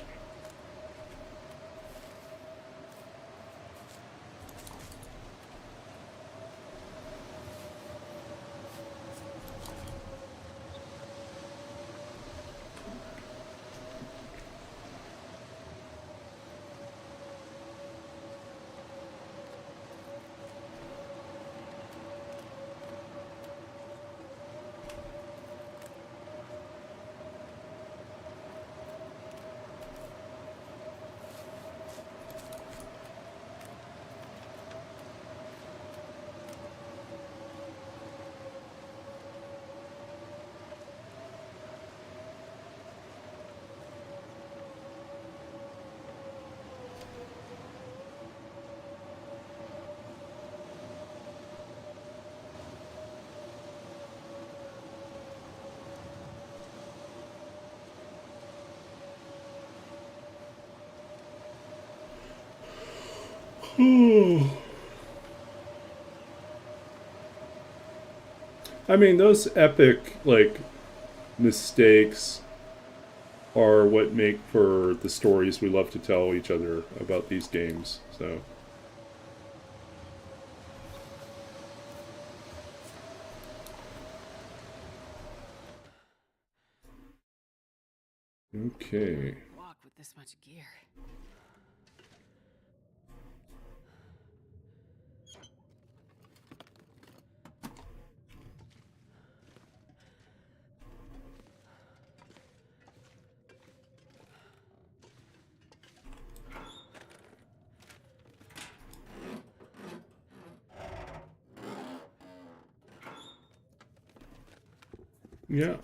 Speaker 2: I mean, those epic, like, mistakes are what make for the stories we love to tell each other about these games. So, okay.
Speaker 1: Walk with this much gear.
Speaker 2: Yeah.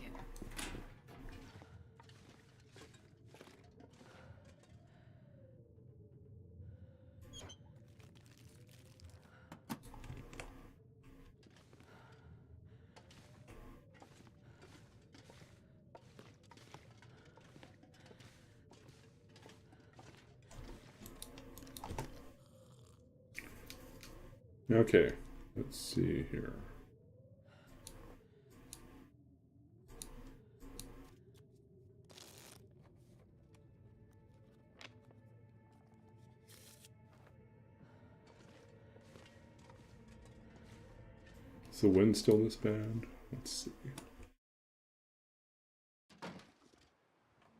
Speaker 2: Okay. Let's see here. Is the wind still this bad? Let's see.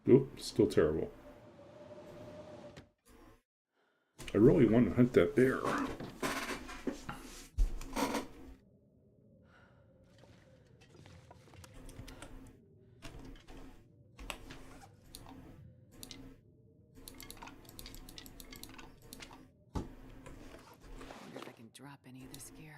Speaker 2: Oop, still terrible. I really want to hunt that bear.
Speaker 1: Wonder if I can drop any of this gear.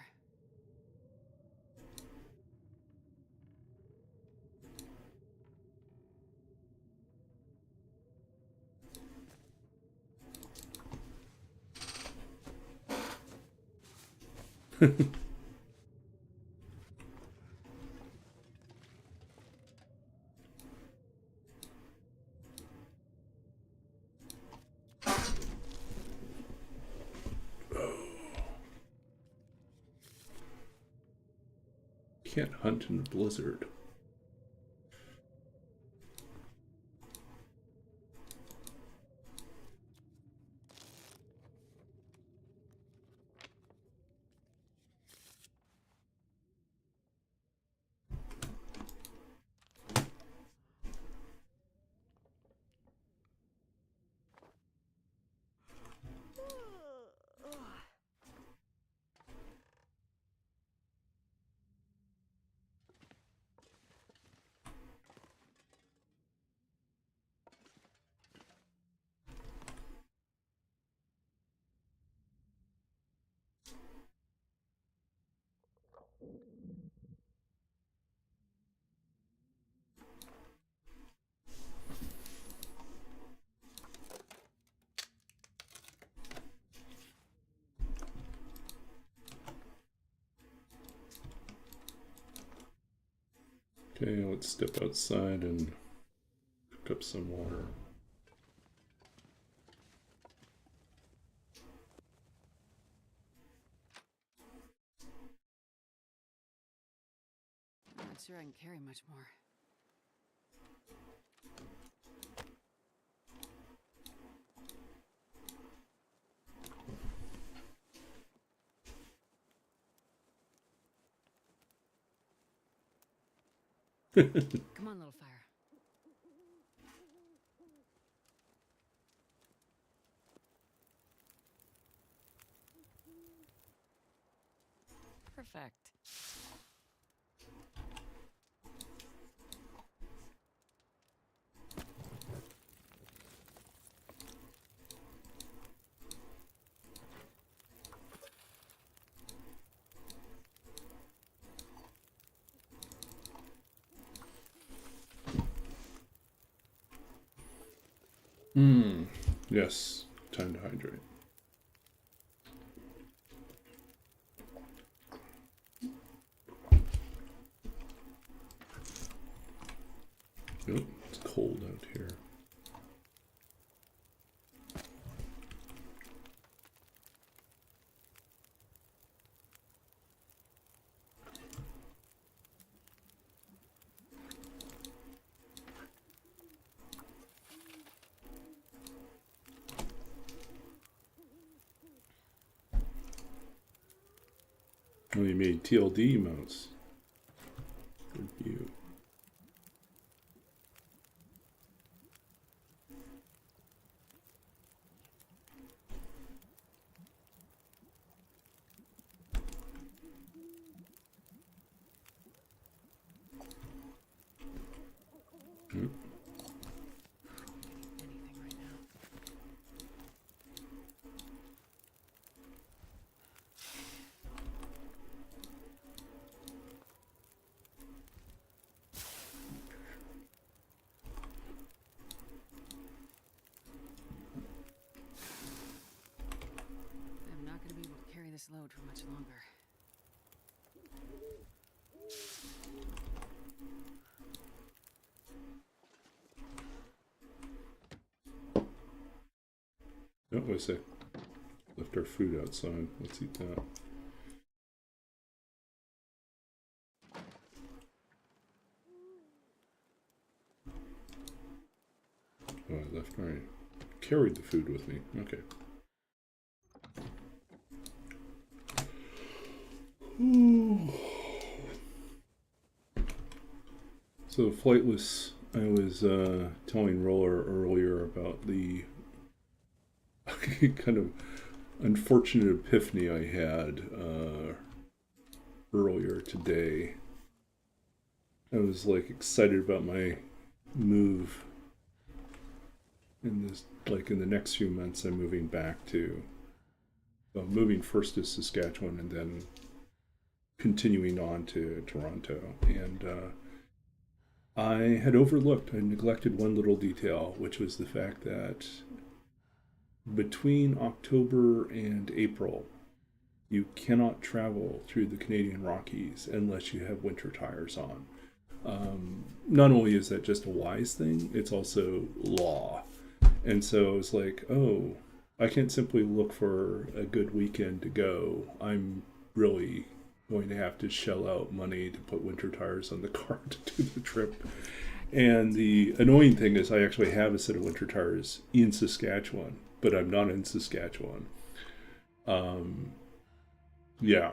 Speaker 2: Can't hunt in a blizzard. Okay, let's step outside and pick up some water.
Speaker 1: I'm not sure I can carry much more. Come on, little fire. Perfect.
Speaker 2: Yes, time to hydrate. Oh, it's cold out here. Oh, you made TLD mounts. Good view.
Speaker 1: Anything right now. I'm not going to be able to carry this load for much longer.
Speaker 2: Oh, wait a sec. Left our food outside. Let's eat that. Oh, I left my... carried the food with me. Okay. So flightless, I was telling Roller earlier about the kind of unfortunate epiphany I had earlier today. I was like excited about my move in this, like in the next few months I'm moving back to, moving first to Saskatchewan and then continuing on to Toronto. And I had neglected one little detail, which was the fact that between October and April, you cannot travel through the Canadian Rockies unless you have winter tires on. Not only is that just a wise thing, it's also law. And so I was like, oh, I can't simply look for a good weekend to go. I'm really going to have to shell out money to put winter tires on the car to do the trip. And the annoying thing is I actually have a set of winter tires in Saskatchewan, but I'm not in Saskatchewan. Yeah.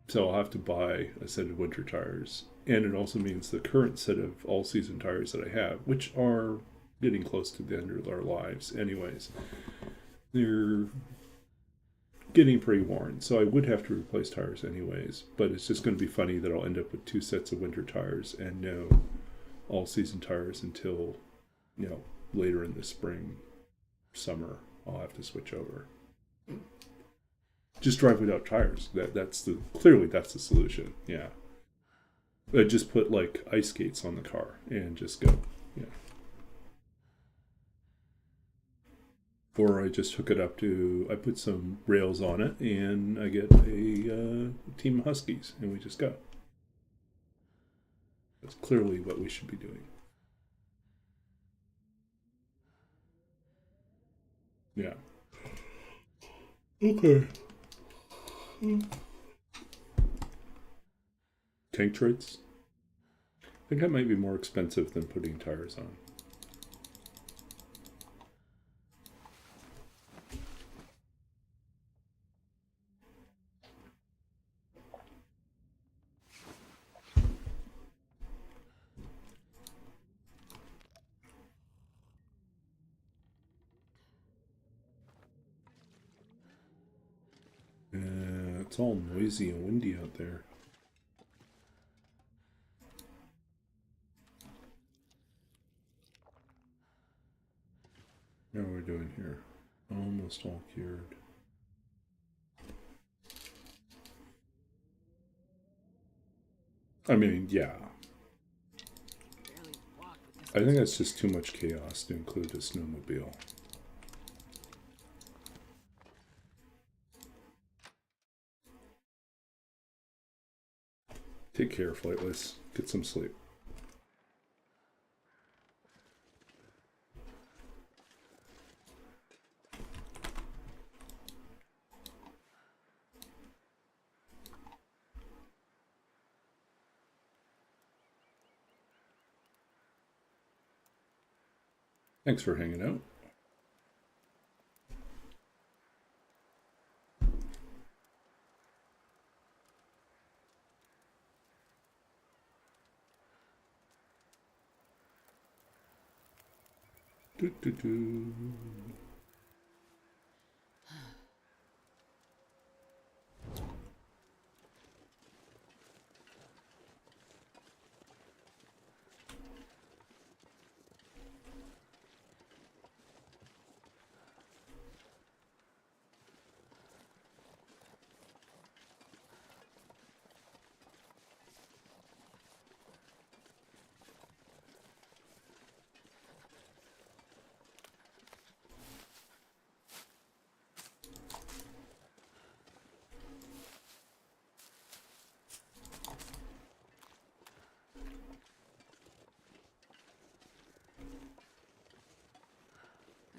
Speaker 2: So I'll have to buy a set of winter tires. And it also means the current set of all-season tires that I have, which are getting close to the end of their lives anyways, they're getting pretty worn. So I would have to replace tires anyways, but it's just going to be funny that I'll end up with 2 sets of winter tires and no all-season tires until, later in the spring, summer. I'll have to switch over. just drive without tires. Clearly that's the solution. Yeah. Just put like ice skates on the car and just go. Yeah. Or I just hook it up to, I put some rails on it and I get a team of Huskies and we just go. That's clearly what we should be doing. Yeah. Okay. Tank treads? I think that might be more expensive than putting tires on. It's all noisy and windy out there. How are we doing here? Almost all cured. I mean, yeah. I think that's just too much chaos to include a snowmobile. Take care, Flightless. Get some sleep. Thanks for hanging out. Do.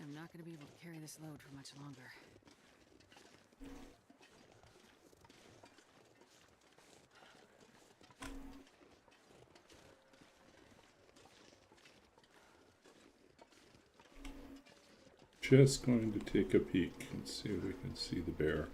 Speaker 1: I'm not going to be able to carry this load for much longer.
Speaker 2: Just going to take a peek and see if we can see the bear.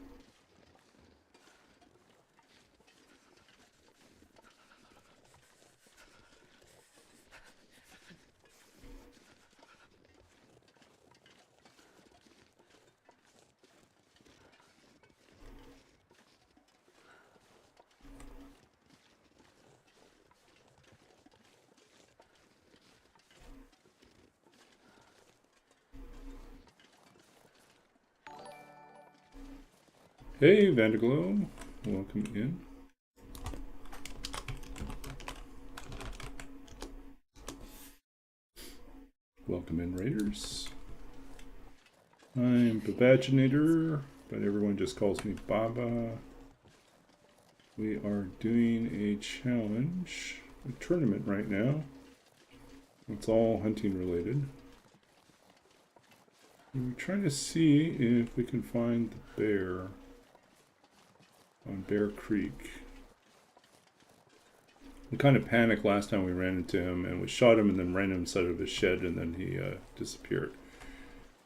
Speaker 2: Hey, Vanderglow, welcome in. Welcome in, Raiders. I'm Babaginator, but everyone just calls me Baba. We are doing a challenge, a tournament right now. It's all hunting related. And we're trying to see if we can find the bear on Bear Creek. We kind of panicked last time we ran into him, and we shot him and then ran him inside of his shed, and then he disappeared.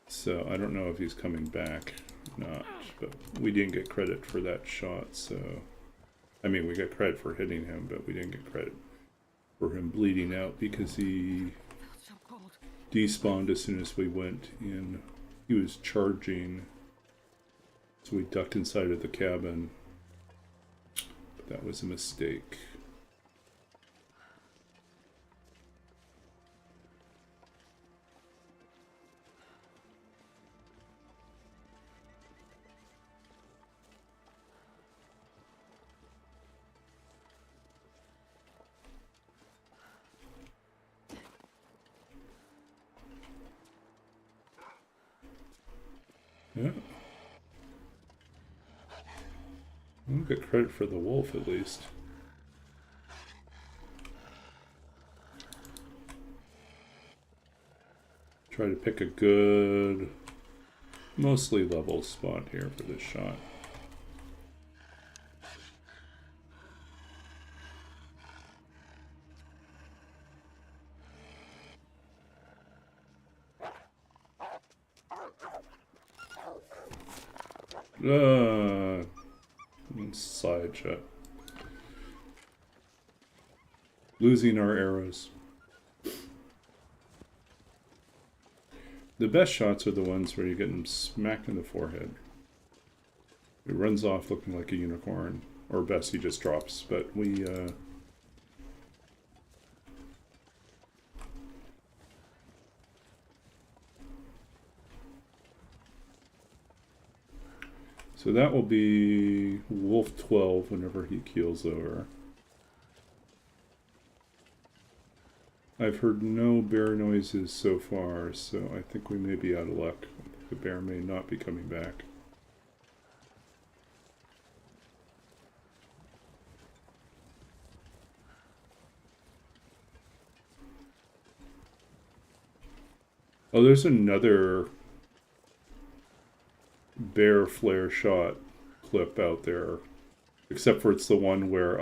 Speaker 2: So I don't know if he's coming back or not, but we didn't get credit for that shot. So I mean, we got credit for hitting him, but we didn't get credit for him bleeding out because he despawned as soon as we went in. He was charging, so we ducked inside of the cabin. But that was a mistake. Yeah. I'll get credit for the wolf at least. Try to pick a good, mostly level spot here for this shot. Side shot. Losing our arrows. The best shots are the ones where you get them smacked in the forehead. It runs off looking like a unicorn. Or best, he just drops. But we, so that will be Wolf 12 whenever he keels over. I've heard no bear noises so far, so I think we may be out of luck. The bear may not be coming back. Oh, there's another bear flare shot clip out there. Except for it's the one where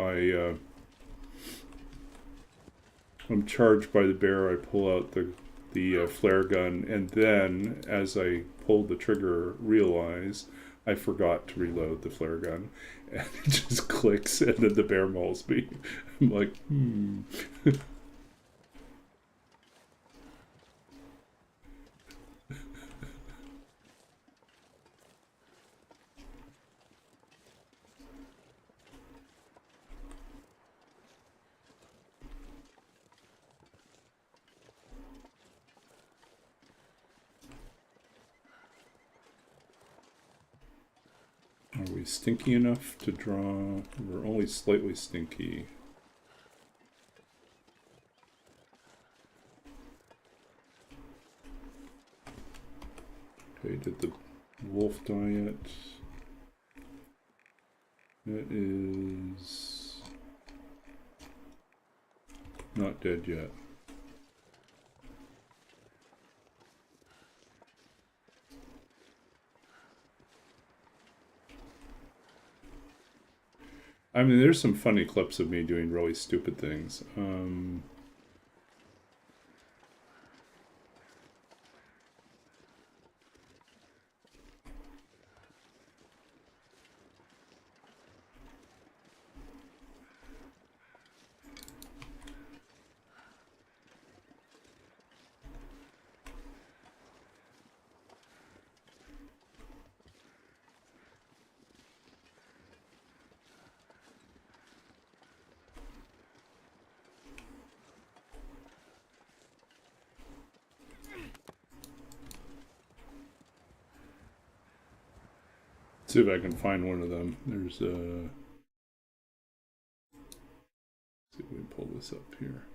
Speaker 2: I'm charged by the bear, I pull out the flare gun, and then, as I pulled the trigger, realize I forgot to reload the flare gun, and it just clicks, and then the bear mauls me. I'm like, Are we stinky enough to draw? We're only slightly stinky. Okay, did the wolf diet. It is not dead yet. I mean, there's some funny clips of me doing really stupid things. See if I can find one of them. There's a... See if we can pull this up here.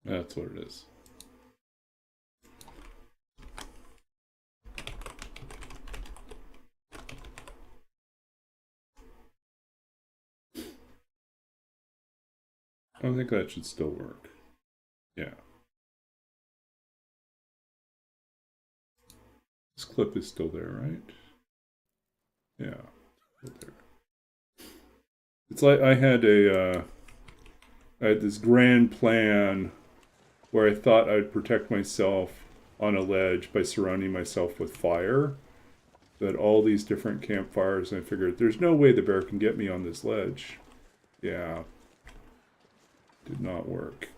Speaker 2: That's what it is. I think that should still work. Yeah. This clip is still there, right? Yeah. Still there. It's like I had this grand plan where I thought I'd protect myself on a ledge by surrounding myself with fire. That all these different campfires, and I figured there's no way the bear can get me on this ledge. Yeah. Did not work.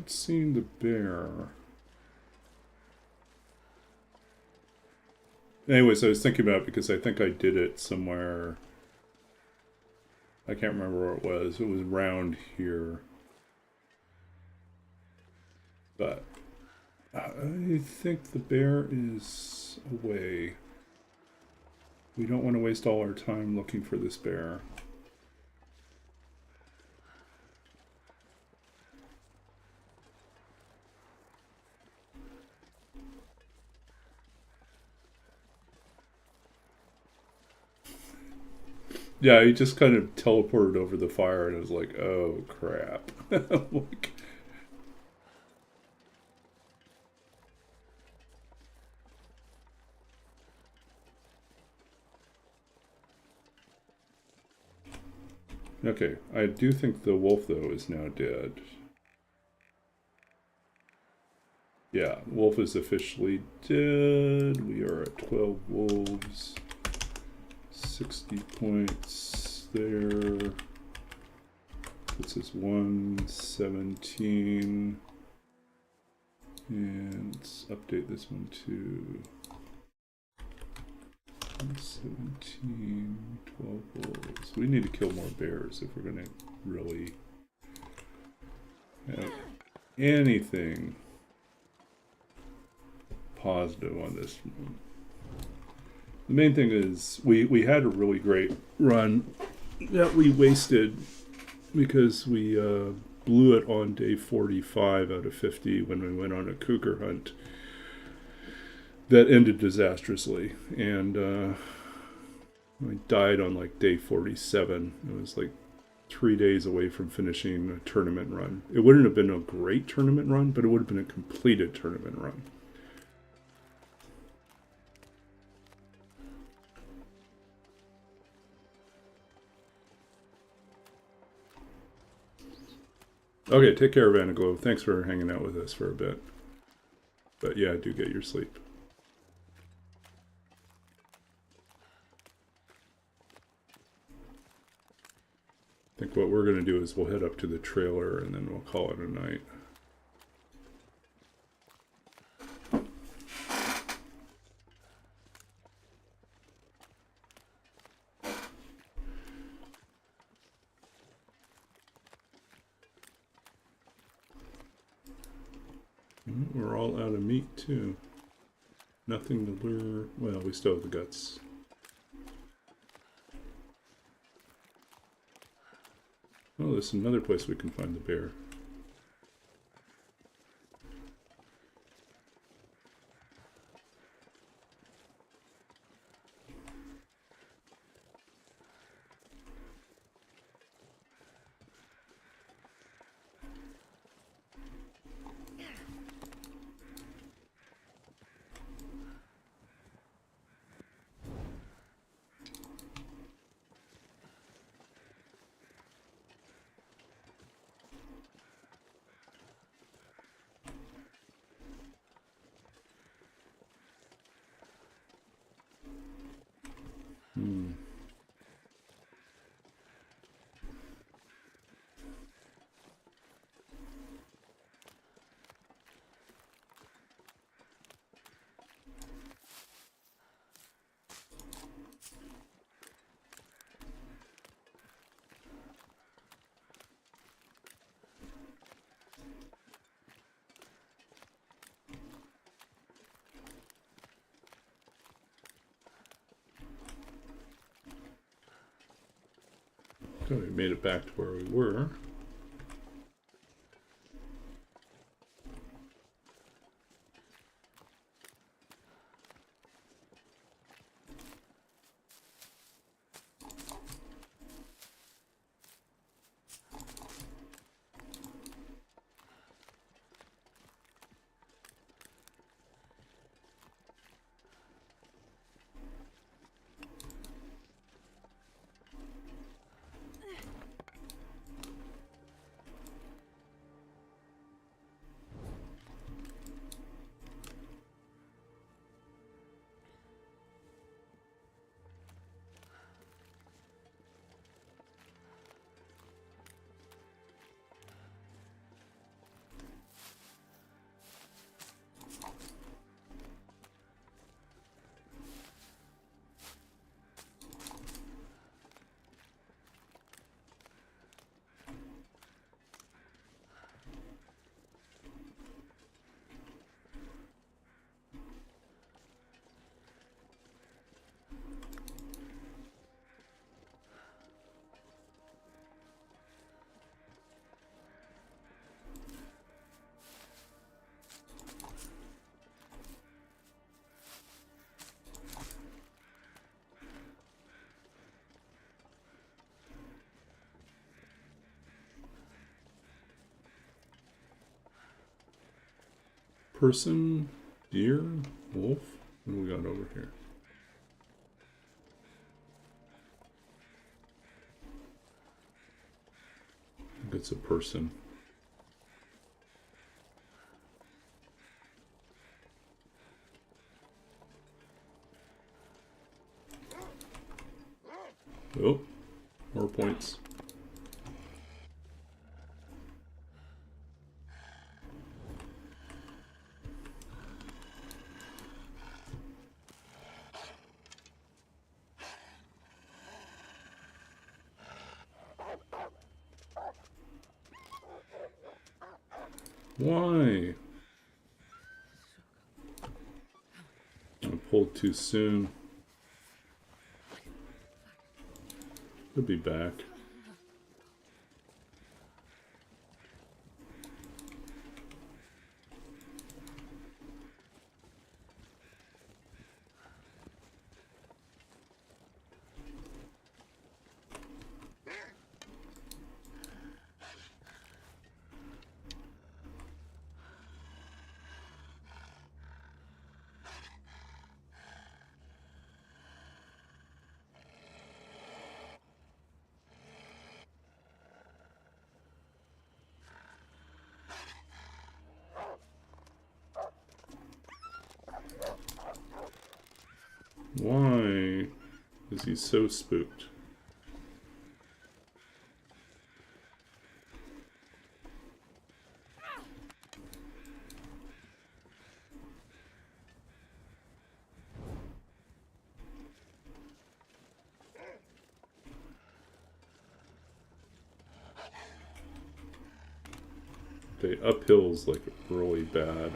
Speaker 2: not seeing the bear. Anyways, I was thinking about it because I think I did it somewhere. I can't remember where it was. It was around here. But I think the bear is away. We don't want to waste all our time looking for this bear. Yeah, he just kind of teleported over the fire, and I was like, oh crap. Like, okay, I do think the wolf, though, is now dead. Yeah, wolf is officially dead. We are at 12 wolves. 60 points there. This is 117. And let's update this one to 17, 12 wolves. We need to kill more bears if we're going to really have anything positive on this one. The main thing is we had a really great run that we wasted because we blew it on day 45 out of 50 when we went on a cougar hunt that ended disastrously, and I died on like day 47. It was like 3 days away from finishing a tournament run. It wouldn't have been a great tournament run, but it would have been a completed tournament run. Okay, take care, Vanaglow. Thanks for hanging out with us for a bit. But yeah, do get your sleep. I think what we're going to do is we'll head up to the trailer and then we'll call it a night. We're all out of meat too. Nothing to lure. Well, we still have the guts. Oh, there's another place we can find the bear. Okay, we made it back to where we were. Person, deer, wolf. What do we got over here? I think it's a person. Oh, more points. Why? I pulled too soon. He'll be back. Why is he so spooked? Okay, uphill's like really bad.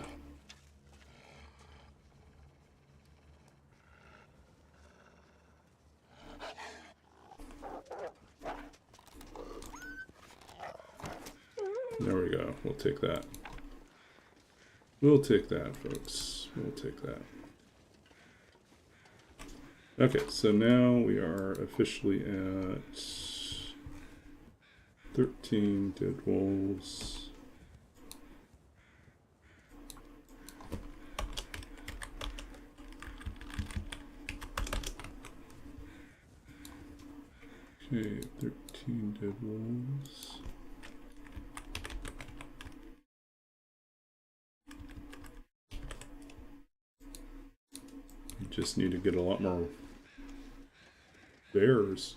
Speaker 2: There we go. We'll take that. We'll take that, folks. We'll take that. Okay, so now we are officially at 13 dead wolves. Okay, 13 dead wolves. We just need to get a lot more bears.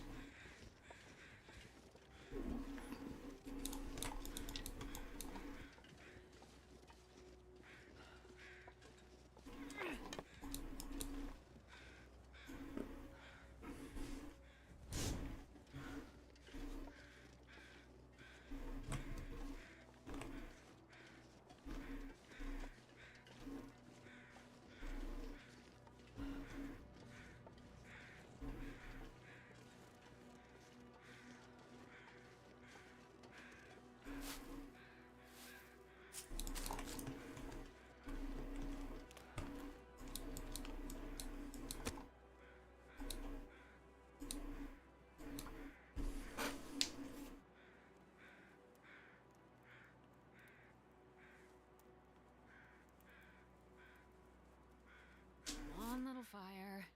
Speaker 1: One little fire.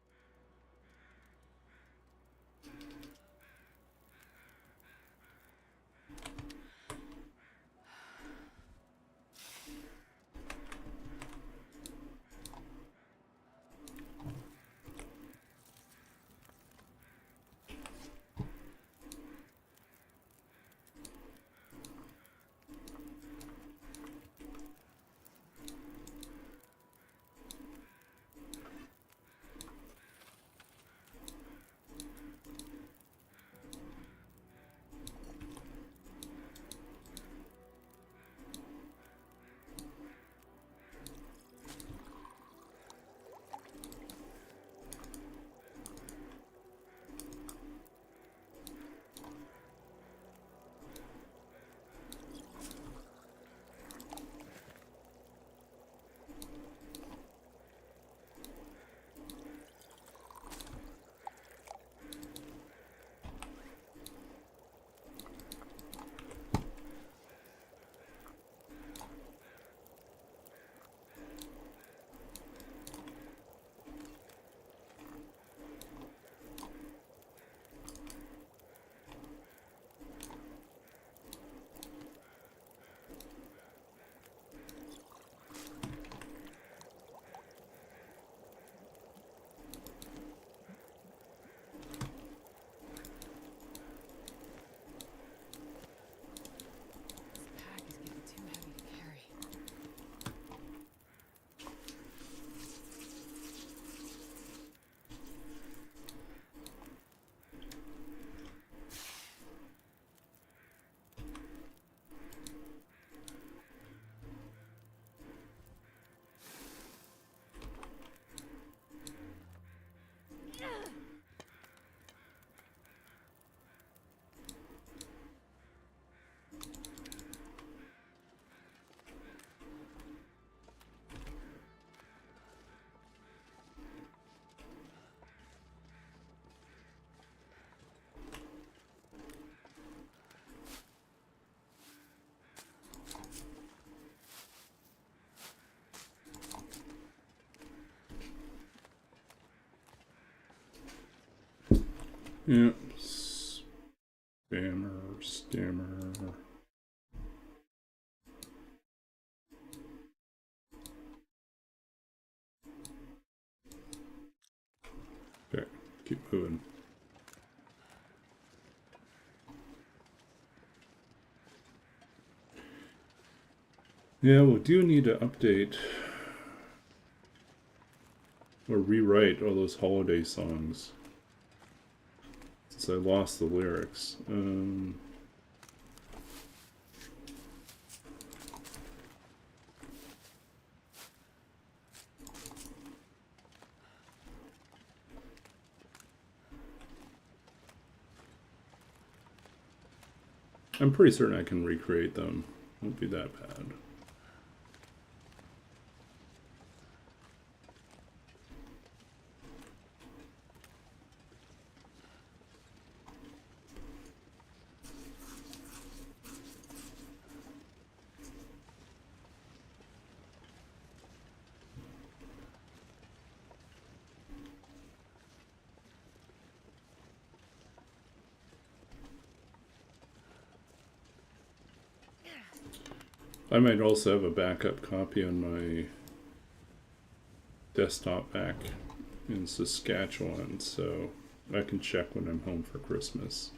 Speaker 2: Yep. Spammer, scammer. Okay, keep moving. Yeah, we do need to update or rewrite all those holiday songs. Since I lost the lyrics. I'm pretty certain I can recreate them. Won't be that bad. I might also have a backup copy on my desktop back in Saskatchewan, so I can check when I'm home for Christmas.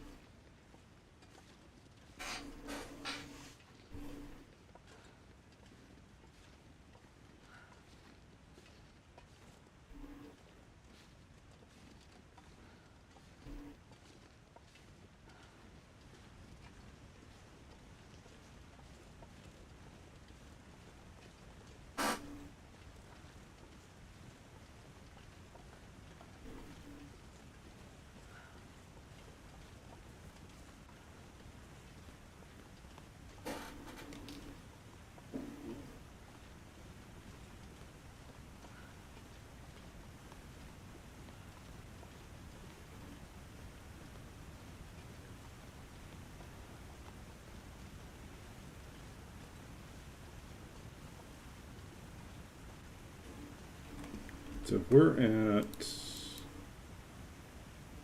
Speaker 2: So if we're at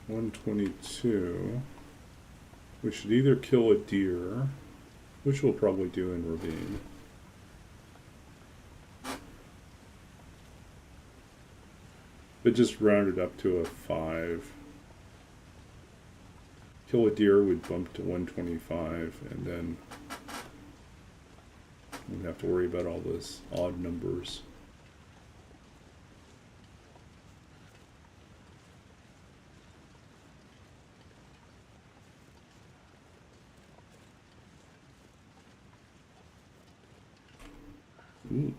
Speaker 2: 122, we should either kill a deer, which we'll probably do in ravine. But just round it up to a 5. Kill a deer would bump to 125, and then we'd have to worry about all those odd numbers. Ooh.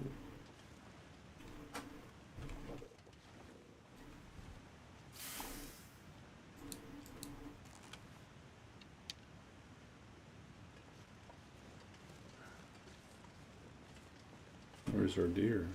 Speaker 2: Where's our deer?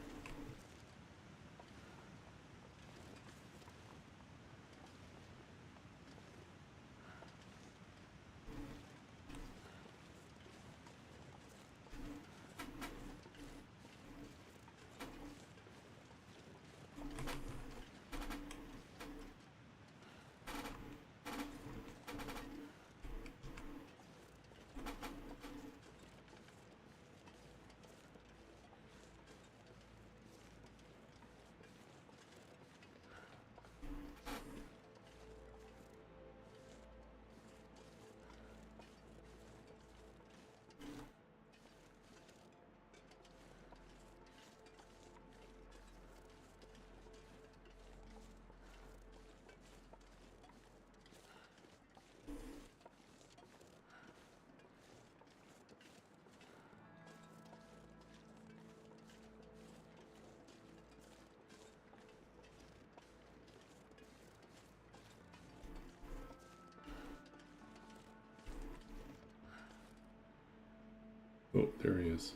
Speaker 2: Oh, there he is.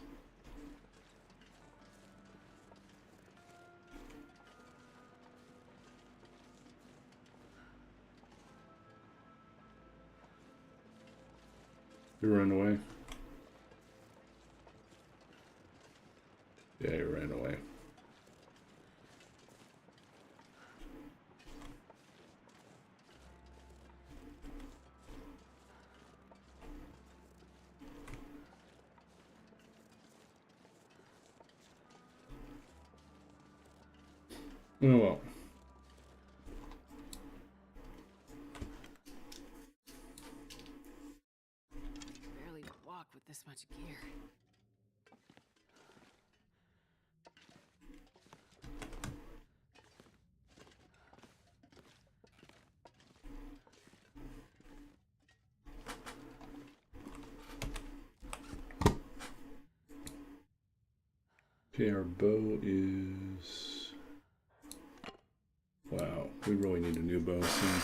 Speaker 2: He ran away. Yeah, he ran away. Oh well.
Speaker 1: Barely walk with this much gear.
Speaker 2: Okay, our bow is... Wow, we really need a new bow soon.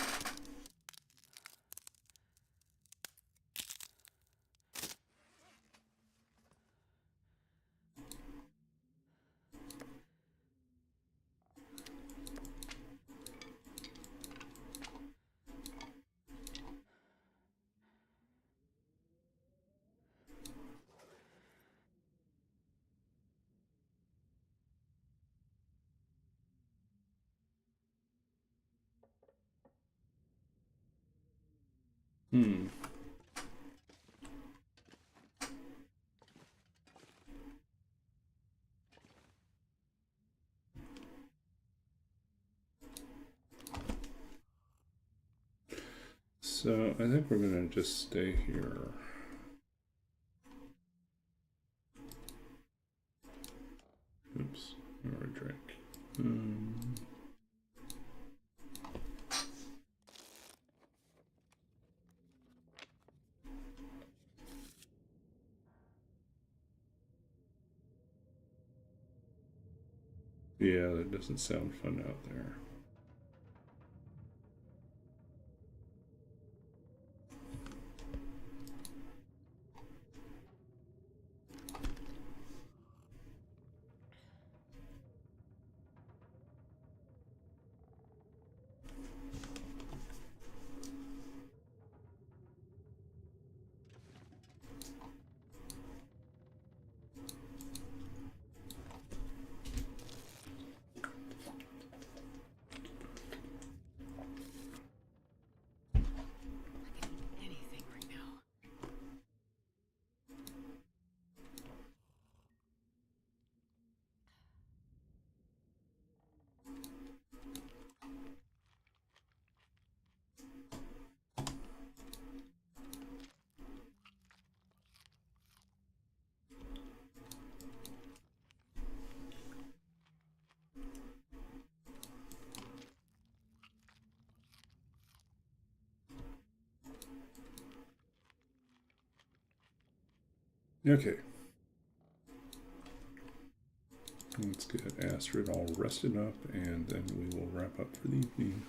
Speaker 2: Hmm. So I think we're gonna just stay here. Oops, I already drank. Yeah, that doesn't sound fun out there.
Speaker 1: Anything right now.
Speaker 2: Okay. Let's get Astrid all rested up, and then we will wrap up for the evening.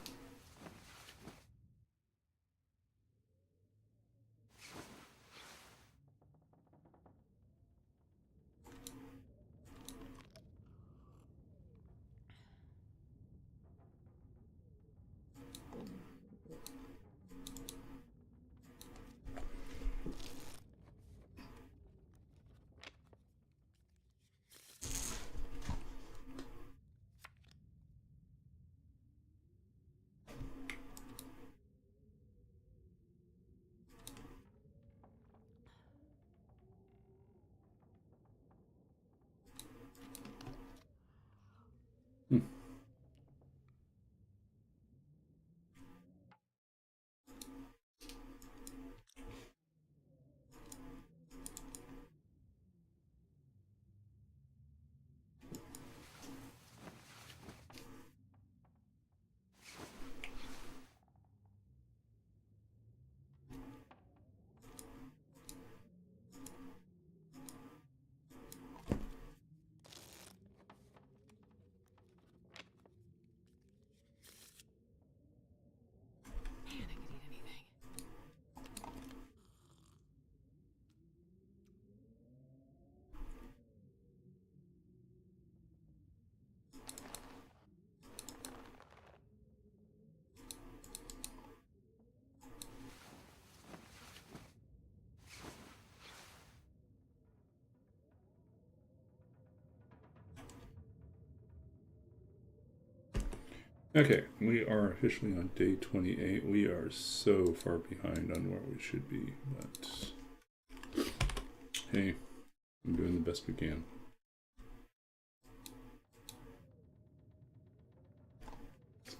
Speaker 1: Man, I could eat anything.
Speaker 2: Okay, we are officially on day 28. We are so far behind on where we should be, but hey, I'm doing the best we can.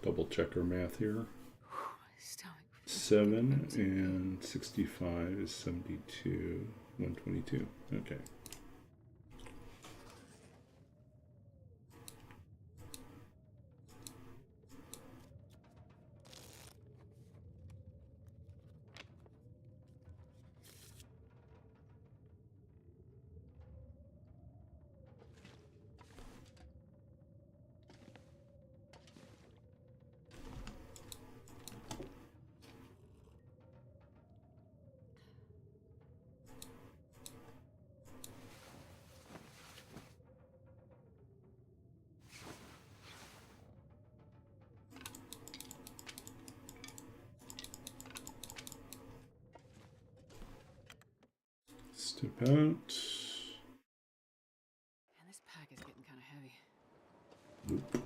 Speaker 2: double check our math here.
Speaker 1: My stomach.
Speaker 2: 7 and 65 is 72, 122. Okay. Step out.
Speaker 1: Man, this pack is getting kind of heavy.
Speaker 2: Oop.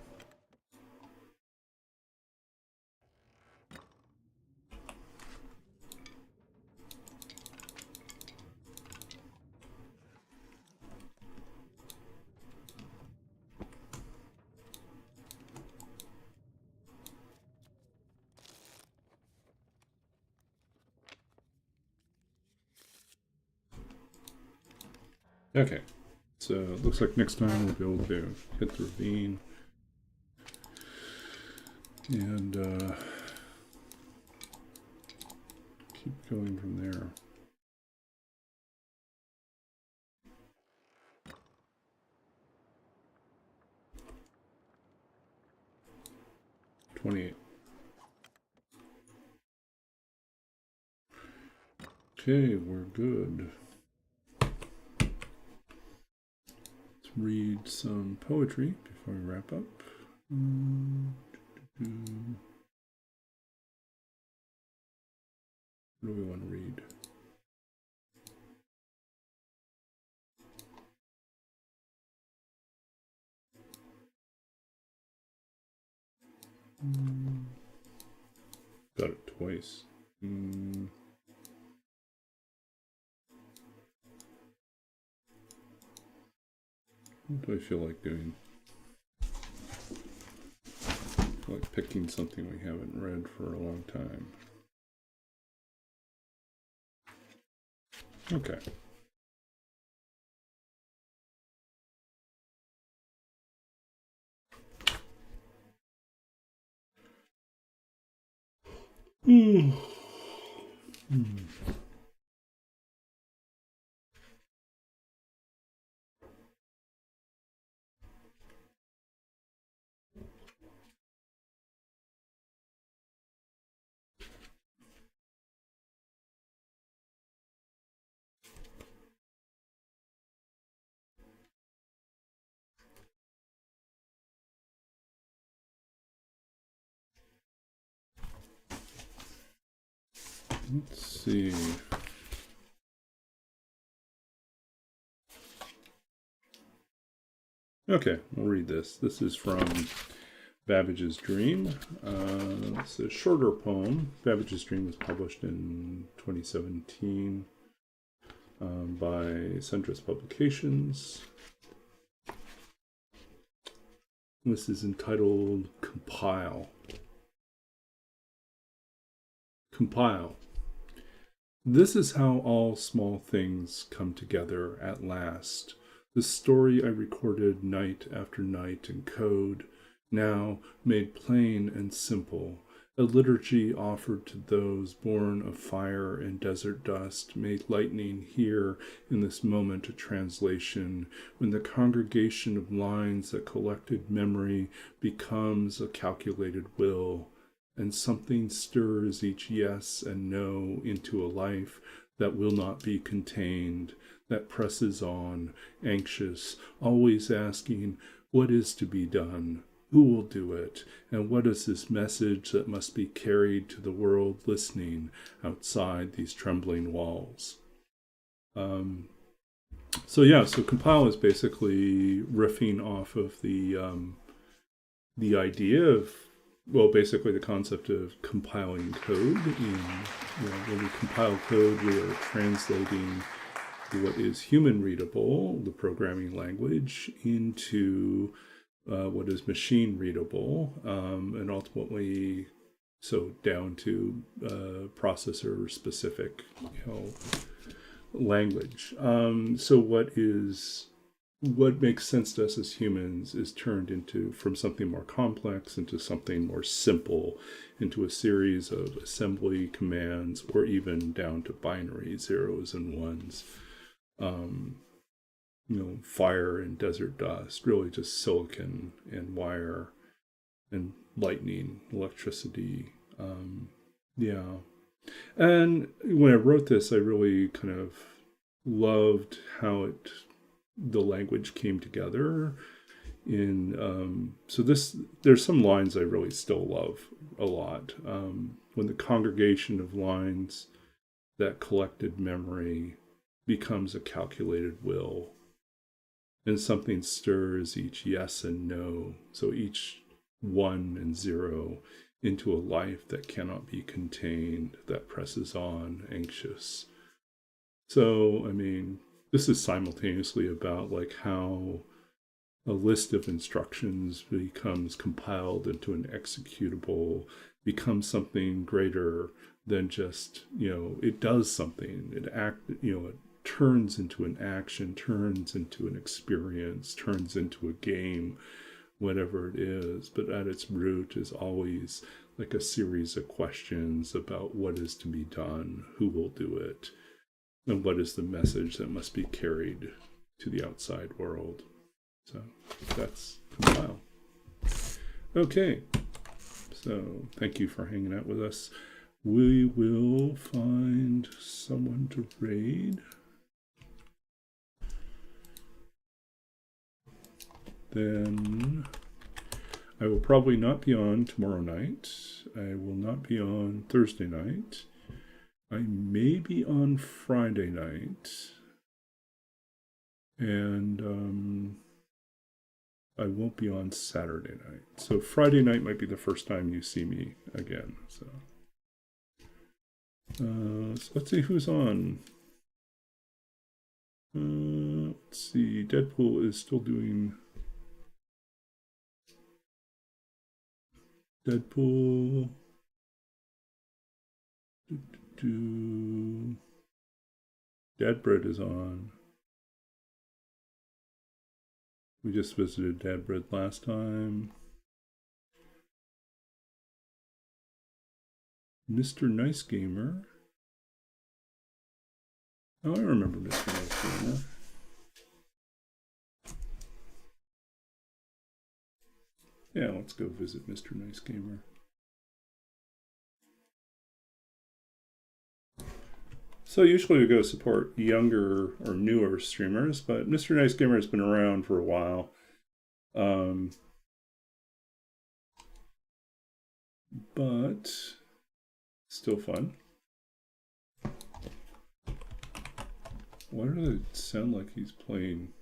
Speaker 2: Okay, so it looks like next time we'll be able to hit the ravine and keep going from there. $28. Okay, we're good. Read some poetry before we wrap up. What do we want to read? Got it twice. What do I feel like doing? I feel like picking something we haven't read for a long time. Okay. Let's see. Okay, we'll read this. This is from Babbage's Dream. It's a shorter poem. Babbage's Dream was published in 2017 by Centris Publications. This is entitled Compile. Compile. This is how all small things come together at last. The story I recorded night after night in code, now made plain and simple, a liturgy offered to those born of fire and desert dust, made lightning here in this moment of translation, when the congregation of lines that collected memory becomes a calculated will, and something stirs each yes and no into a life that will not be contained, that presses on, anxious, always asking, what is to be done? Who will do it? And what is this message that must be carried to the world listening outside these trembling walls? So compile is basically riffing off of the idea of, well, basically the concept of compiling code. When we compile code, we are translating what is human readable, the programming language, into what is machine readable, and ultimately, so down to processor specific, language. So what makes sense to us as humans is turned into from something more complex into something more simple, into a series of assembly commands, or even down to binary zeros and ones. Fire and desert dust, really just silicon and wire and lightning, electricity. Yeah. And when I wrote this, I really kind of loved how the language came together. There's some lines I really still love a lot. When the congregation of lines, that collected memory, becomes a calculated will, and something stirs each yes and no, so each 1 and 0 into a life that cannot be contained, that presses on, anxious. So, I mean, this is simultaneously about like how a list of instructions becomes compiled into an executable, becomes something greater than just, it does something. It turns into an action, turns into an experience, turns into a game, whatever it is. But at its root is always like a series of questions about what is to be done, who will do it, and what is the message that must be carried to the outside world. So that's compile. Okay, so thank you for hanging out with us. We will find someone to raid. Then I will probably not be on tomorrow night. I will not be on Thursday night. I may be on Friday night. And I won't be on Saturday night. So Friday night might be the first time you see me again. So let's see who's on. Let's see. Deadpool is still doing... Deadpool. Deadbread is on. We just visited Deadbread last time. Mr. Nice Gamer. Oh, I remember Mr. Nice Gamer. Yeah, let's go visit Mr. Nice Gamer. So usually we go support younger or newer streamers, but Mr. Nice Gamer has been around for a while. But still fun. Why does it sound like he's playing?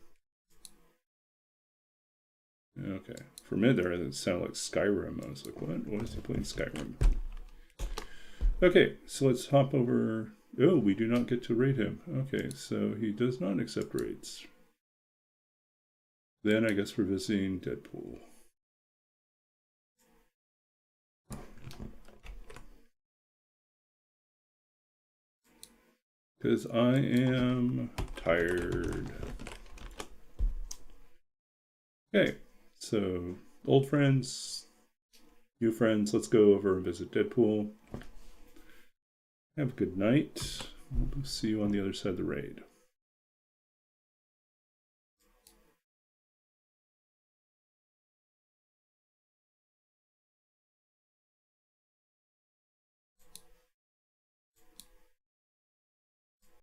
Speaker 2: Okay, for a minute there it sounded like Skyrim. I was like, what? What is he playing Skyrim? Okay, so let's hop over. Oh, we do not get to raid him. Okay, so he does not accept raids. Then I guess we're visiting Deadpool. Because I am tired. Okay, so old friends, new friends, let's go over and visit Deadpool. Have a good night. We'll see you on the other side of the raid.